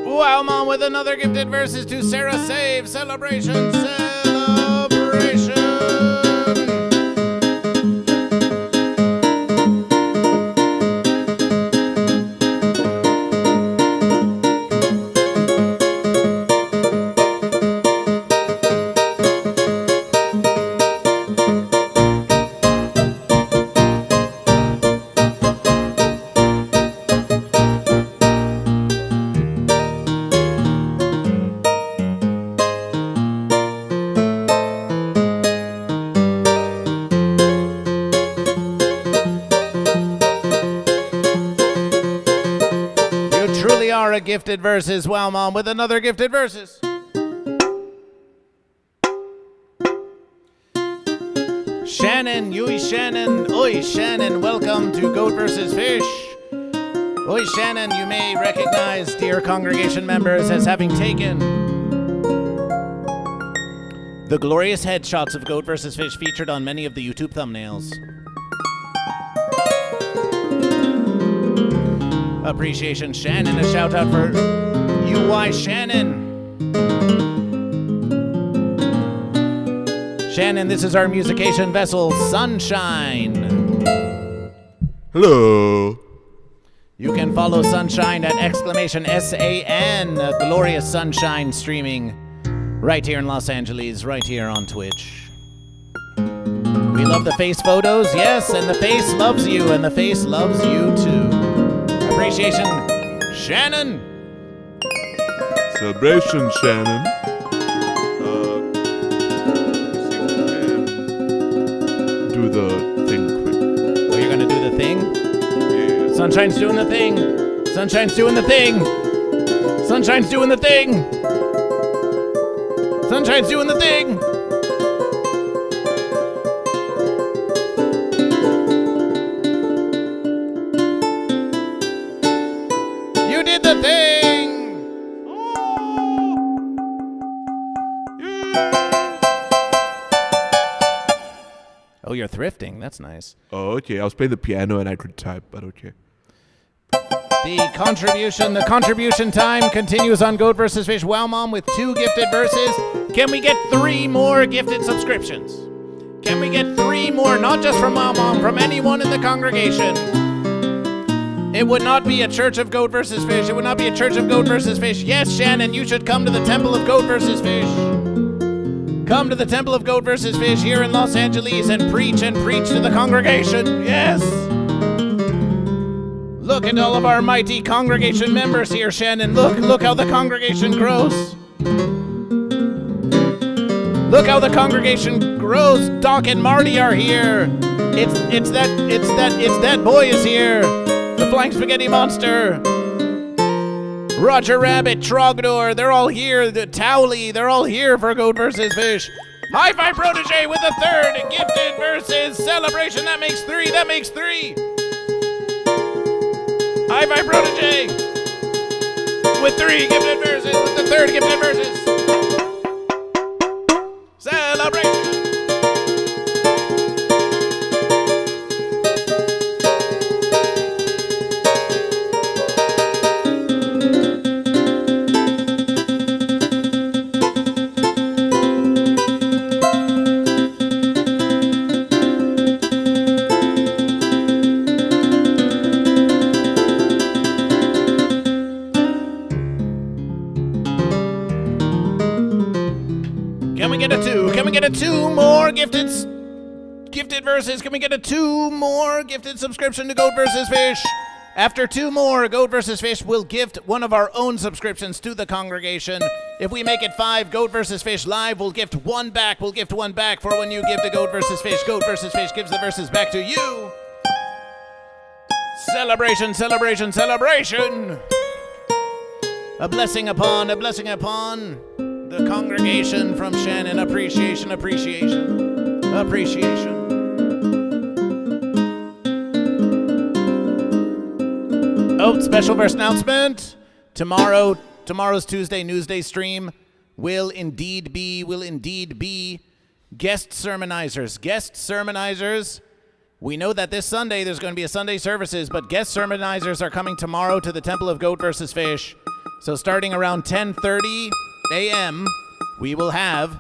Wow, Mom, with another gifted verses to Sarah Save. Celebration, celebration. Gifted verses. Wow, Mom, with another gifted verses. Shannon, Yui Shannon, Oi Shannon, welcome to Goat vs. Fish. Oi Shannon, you may recognize dear congregation members as having taken the glorious headshots of Goat vs. Fish featured on many of the YouTube thumbnails. Appreciation, Shannon. A shout out for UI Shannon. Shannon, this is our musication vessel, Sunshine. Hello. You can follow Sunshine at !SAN, glorious Sunshine streaming right here in Los Angeles, right here on Twitch. We love the face photos, yes, and the face loves you, and the face loves you too. Appreciation, Shannon. Celebration, Shannon. Do the thing quick. Oh, you're gonna do the thing? Yeah. Sunshine's doing the thing. Sunshine's doing the thing. Sunshine's doing the thing. Sunshine's doing the thing. The thing. Oh, you're thrifting. That's nice. Oh, okay. I was playing the piano and I could type, but okay. The contribution time continues on Goat vs. Fish. Wow, Mom, with 2 gifted verses. Can we get 3 more gifted subscriptions? Can we get 3 more? Not just from Wow, Mom, from anyone in the congregation. It would not be a church of Goat vs. Fish. It would not be a church of Goat vs. Fish. Yes, Shannon, you should come to the Temple of Goat vs. Fish. Come to the Temple of Goat vs. Fish here in Los Angeles and preach to the congregation. Yes. Look at all of our mighty congregation members here, Shannon. Look how the congregation grows. Look how the congregation grows. Doc and Marty are here. It's that boy is here. The Flying Spaghetti Monster. Roger Rabbit, Trogdor, they're all here. The Towley, they're all here for Goat vs. Fish. High Five Protege with the 3rd gifted versus celebration. That makes 3. That makes 3. High Five Protege with 3 gifted verses. With the 3rd gifted verses. Celebration. Can we get a 2? Can we get a 2 more gifted verses? Can we get a 2 more gifted subscription to GoatVsFish? After 2 more, GoatVsFish will gift one of our own subscriptions to the congregation. If we make it 5, GoatVsFish Live will gift one back. We'll gift one back for when you give to GoatVsFish. GoatVsFish gives the verses back to you. Celebration, celebration, celebration. A blessing upon the congregation from Shannon. Appreciation, appreciation, appreciation. Oh, special verse announcement. Tomorrow's Tuesday Newsday stream will indeed be guest sermonizers. Guest sermonizers. We know that this Sunday there's going to be a Sunday services, but guest sermonizers are coming tomorrow to the Temple of GoatVsFish. So starting around 10:30 a.m., we will have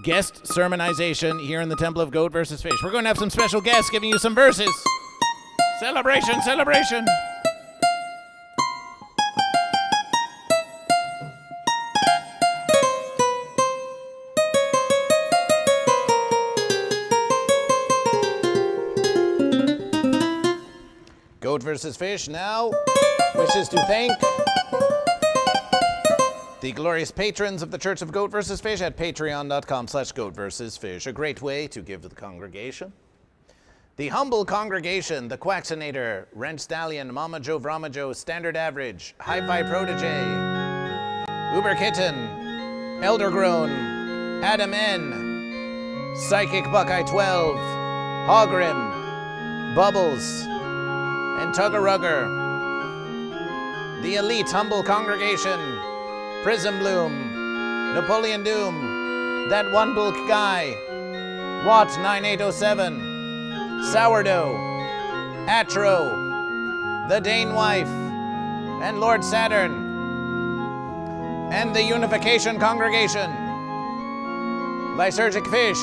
guest sermonization here in the Temple of GoatVsFish. We're going to have some special guests giving you some verses. Celebration, celebration. GoatVsFish now wishes to thank the glorious patrons of the Church of GoatVsFish at patreon.com/GoatVsFish. A great way to give to the congregation. The humble congregation, the Quaxinator, Wrench Stallion, Mama Joe Vrama Joe, Standard Average, Hi-Fi Protege, Uber Kitten, Eldergrown, Adam N, Psychic Buckeye 12, Hogrim, Bubbles, and Tuggerugger. The elite humble congregation, Prism Bloom, Napoleon Doom, That One Bulk Guy, Watt 9807, Sourdough, Atro, The Dane Wife, and Lord Saturn, and the Unification Congregation, Lysergic Fish,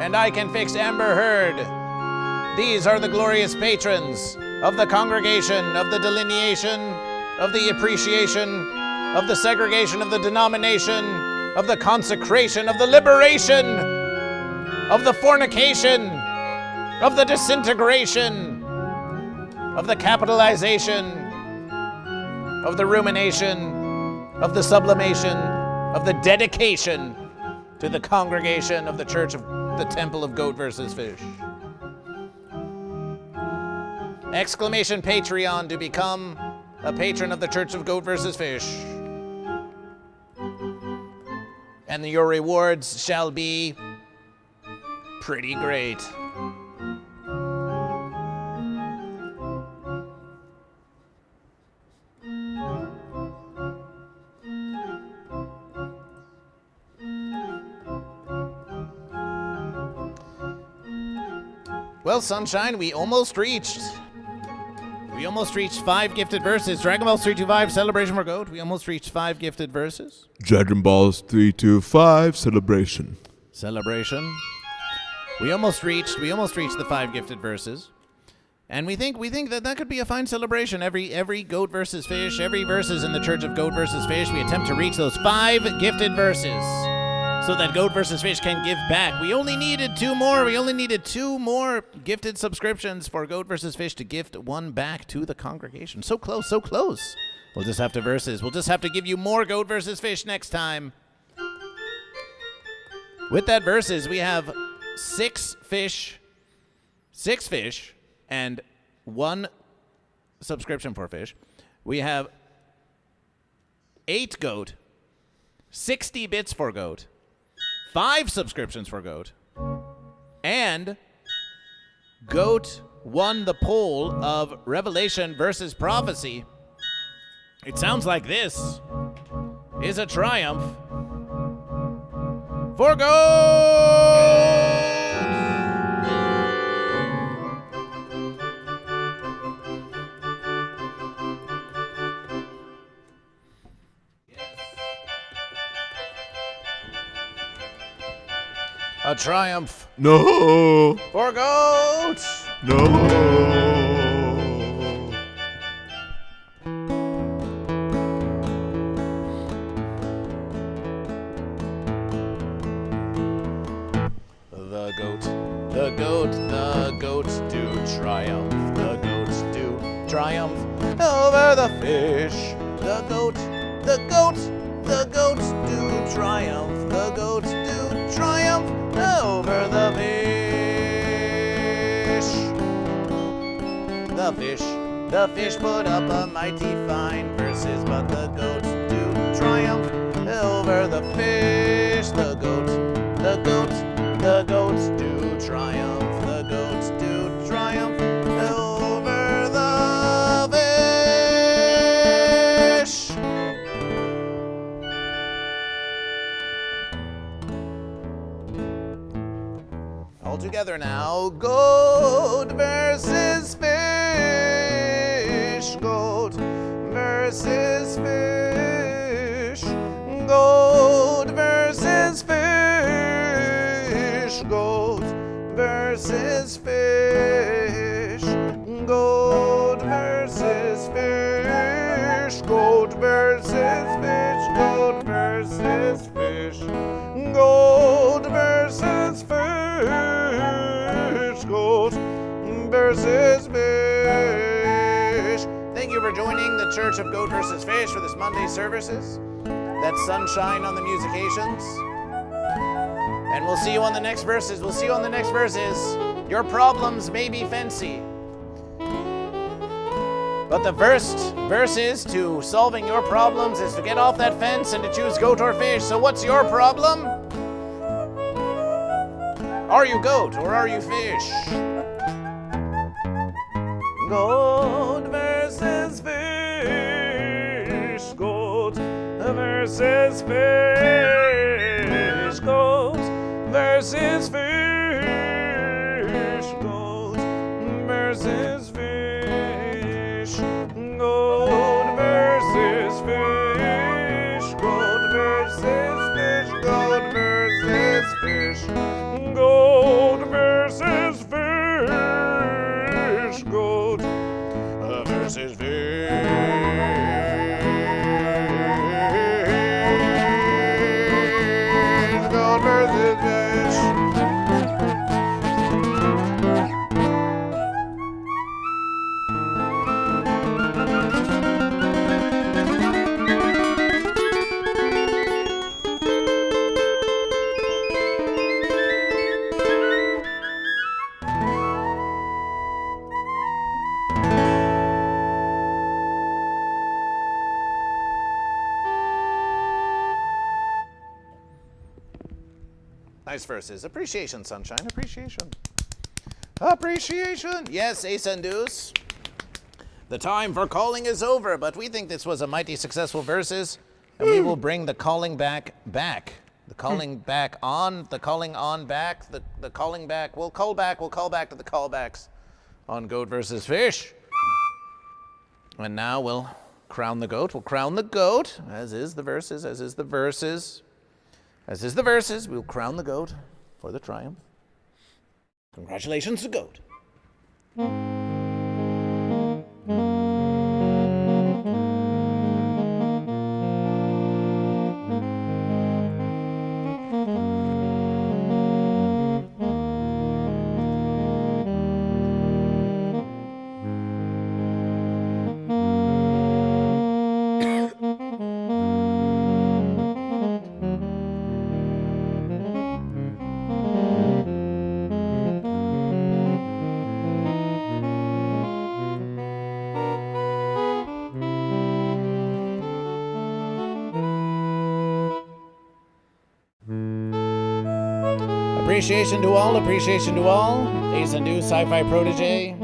and I Can Fix Amber Heard. These are the glorious patrons of the congregation, of the delineation, of the appreciation, of the segregation, of the denomination, of the consecration, of the liberation, of the fornication, of the disintegration, of the capitalization, of the rumination, of the sublimation, of the dedication to the congregation of the Church of the Temple of GoatVsFish. Exclamation Patreon to become a patron of the Church of GoatVsFish. And your rewards shall be pretty great. Well, Sunshine, we almost reached 5 gifted verses. Dragon Balls 325, Celebration for Goat. We almost reached 5 gifted verses. Dragon Balls 325 celebration. Celebration. We almost reached the 5 gifted verses. And we think that could be a fine celebration. Every GoatVsFish, every verses in the Church of GoatVsFish, we attempt to reach those 5 gifted verses so that GoatVsFish can give back. We only needed 2 more. We only needed 2 more gifted subscriptions for GoatVsFish to gift one back to the congregation. So close, so close. We'll just have to verses. We'll just have to give you more GoatVsFish next time. With that verses, we have 6 fish, and 1 subscription for fish. We have 8 goat, 60 bits for goat, 5 subscriptions for goat, and goat won the poll of Revelation versus Prophecy. It sounds like this is a triumph for goat! A triumph. No. For goat. No. The goats do triumph. The goats do triumph over the fish. The goats do triumph. The goats do triumph over the fish. The fish put up a mighty fine verses, but the goats do triumph over the fish. The goats do triumph. The goats do triumph over the fish. All together now. Goat versus fish. Goat versus fish. Goat versus fish. Goat versus fish. Goat versus fish. Goat versus fish. Goat versus fish. Goat versus fish. Goat versus fish. Thank you for joining the Church of Goat vs. Fish for this Monday services. That's sunshine on the musications. And we'll see you on the next verses. We'll see you on the next verses. Your problems may be fancy, but the first verses to solving your problems is to get off that fence and to choose goat or fish. So what's your problem? Are you goat or are you fish? Goat versus fish. Goat versus fish. Goat versus fish. Goat versus fish. Goat versus fish. Goat versus fish. Goat versus fish. Goat versus fish. Goat versus fish. Goat versus fish. Nice verses. Appreciation, sunshine. Appreciation. Appreciation. Yes, Ace and Deuce. The time for calling is over, but we think this was a mighty successful verses, and we will bring the calling back. The calling back on, the calling on back, the calling back. We'll call back to the callbacks on Goat versus Fish. And now we'll crown the goat. We'll crown the goat, as is the verses, as is the verses. As is the verses, we'll crown the goat for the triumph. Congratulations to goat. Appreciation to all, appreciation to all. Ace and Deuce, Sci-Fi Protege.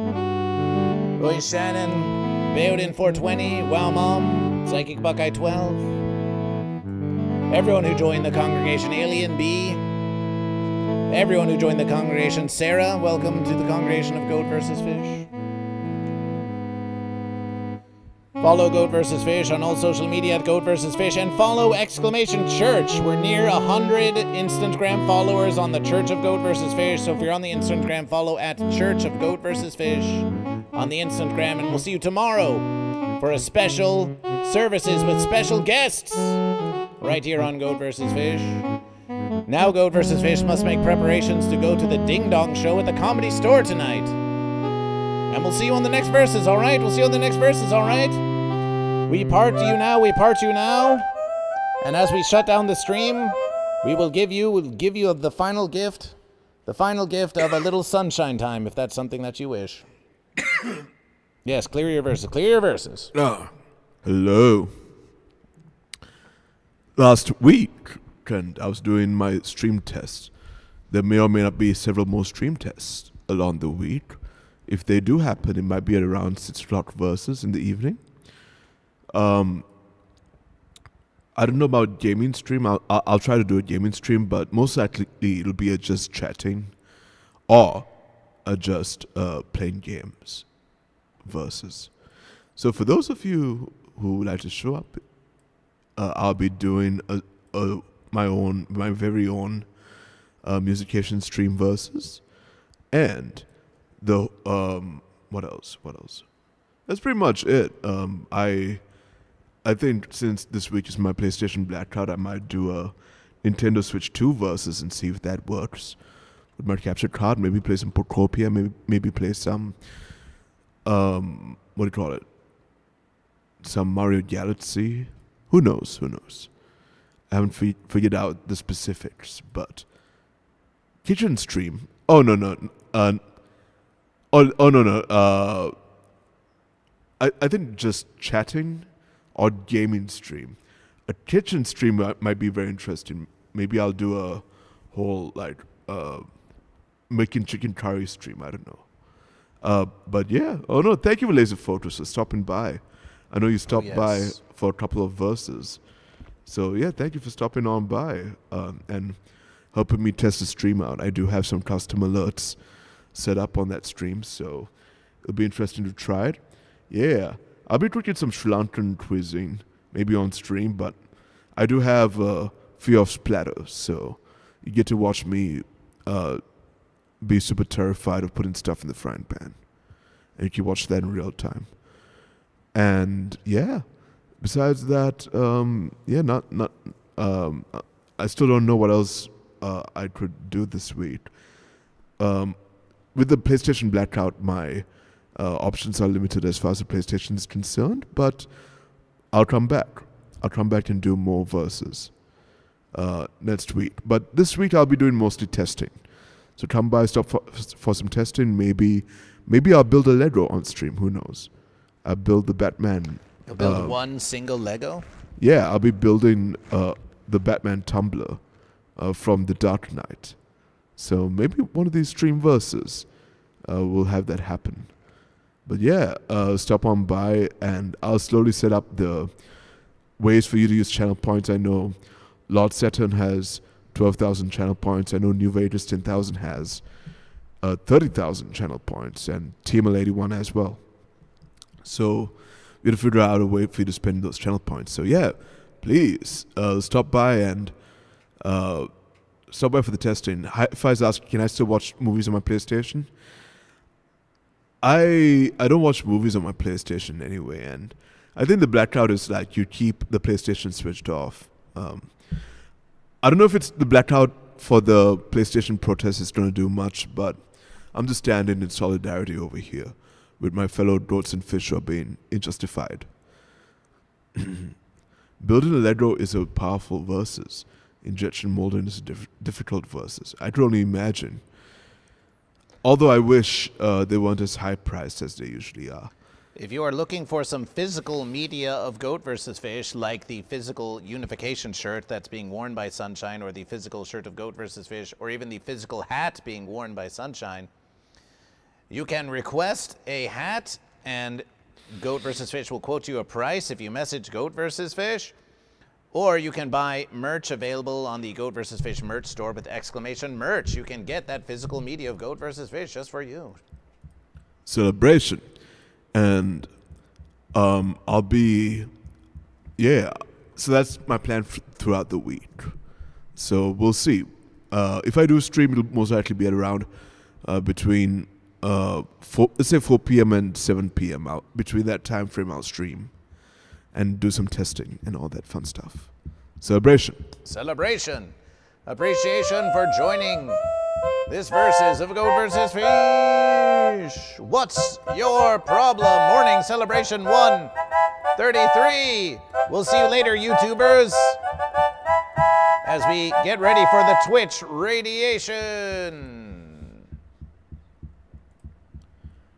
Roy Shannon, Bayoudin 420, Wow Mom, Psychic Buckeye 12. Everyone who joined the congregation, Alien B. Everyone who joined the congregation, Sarah, welcome to the congregation of Goat vs. Fish. Follow Goat vs. Fish on all social media at Goat vs. Fish, and follow exclamation church. We're near 100 Instagram followers on the Church of Goat vs. Fish. So if you're on the Instagram, follow at Church of Goat vs. Fish on the Instagram, and we'll see you tomorrow for a special services with special guests right here on Goat vs. Fish. Now Goat vs. Fish must make preparations to go to the Ding Dong show at the Comedy Store tonight. And we'll see you on the next verses, all right? We'll see you on the next verses, all right? We part you now. And as we shut down the stream, we'll give you the final gift of a little sunshine time, if that's something that you wish. Yes, clear your verses. Hello. Last week, Trent, I was doing my stream test. There may or may not be several more stream tests along the week. If they do happen, it might be at around 6 o'clock verses in the evening. I don't know about gaming stream. I'll try to do a gaming stream, but most likely it'll be just chatting or just playing games versus. So for those of you who would like to show up, I'll be doing my very own Musication stream versus, and the what else? That's pretty much it. I think since this week is my PlayStation Blackout, I might do a Nintendo Switch 2 versus and see if that works with my capture card. Maybe play some Procopia. Maybe play some what do you call it? Some Mario Galaxy. Who knows? I haven't figured out the specifics, but kitchen stream. Oh no. No. I think just chatting or gaming stream. A kitchen stream might be very interesting. Maybe I'll do a whole making chicken curry stream. I don't know. But yeah. Oh no, thank you, Laser Photos, for stopping by. I know you stopped by for a couple of verses. So yeah, thank you for stopping on by and helping me test the stream out. I do have some custom alerts set up on that stream, so it'll be interesting to try it. Yeah, I'll be cooking some Sri Lankan cuisine, maybe on stream, but I do have fear of splatter, so you get to watch me be super terrified of putting stuff in the frying pan. And you can watch that in real time. And yeah, besides that, I still don't know what else I could do this week. With the PlayStation Blackout, my options are limited as far as the PlayStation is concerned, but I'll come back. I'll come back and do more verses next week. But this week I'll be doing mostly testing. So come by, stop for some testing. Maybe I'll build a Lego on stream. Who knows? I'll build the Batman. You'll build one single Lego? Yeah, I'll be building the Batman tumbler from The Dark Knight. So maybe one of these stream verses will have that happen. But yeah, stop on by and I'll slowly set up the ways for you to use channel points. I know Lord Saturn has 12,000 channel points. I know New Vegas 10,000 has 30,000 channel points, and TML81 as well. So we have to figure out a way for you to spend those channel points. So yeah, please stop by and stop by for the testing. If I was asking, can I still watch movies on my PlayStation? I don't watch movies on my PlayStation anyway, and I think the blackout is like you keep the PlayStation switched off. I don't know if it's the blackout for the PlayStation protest is going to do much, but I'm just standing in solidarity over here with my fellow goats and fish who are being injustified. Building a Lego is a powerful versus. Injection molding is a difficult versus. I can only imagine. Although I wish they weren't as high priced as they usually are. If you are looking for some physical media of Goat vs. Fish, like the physical unification shirt that's being worn by Sunshine, or the physical shirt of Goat vs. Fish, or even the physical hat being worn by Sunshine, you can request a hat, and Goat vs. Fish will quote you a price if you message Goat vs. Fish. Or you can buy merch available on the Goat vs. Fish merch store with exclamation merch. You can get that physical media of Goat vs. Fish just for you. Celebration. And I'll be, so that's my plan throughout the week. So we'll see. If I do stream, it'll most likely be at around between, let's say 4 p.m. and 7 p.m. Between that time frame, I'll stream and do some testing and all that fun stuff. Celebration. appreciation for joining this versus of Goat versus Fish. What's your problem? Morning celebration 133. We'll see you later, YouTubers, as we get ready for the Twitch radiation.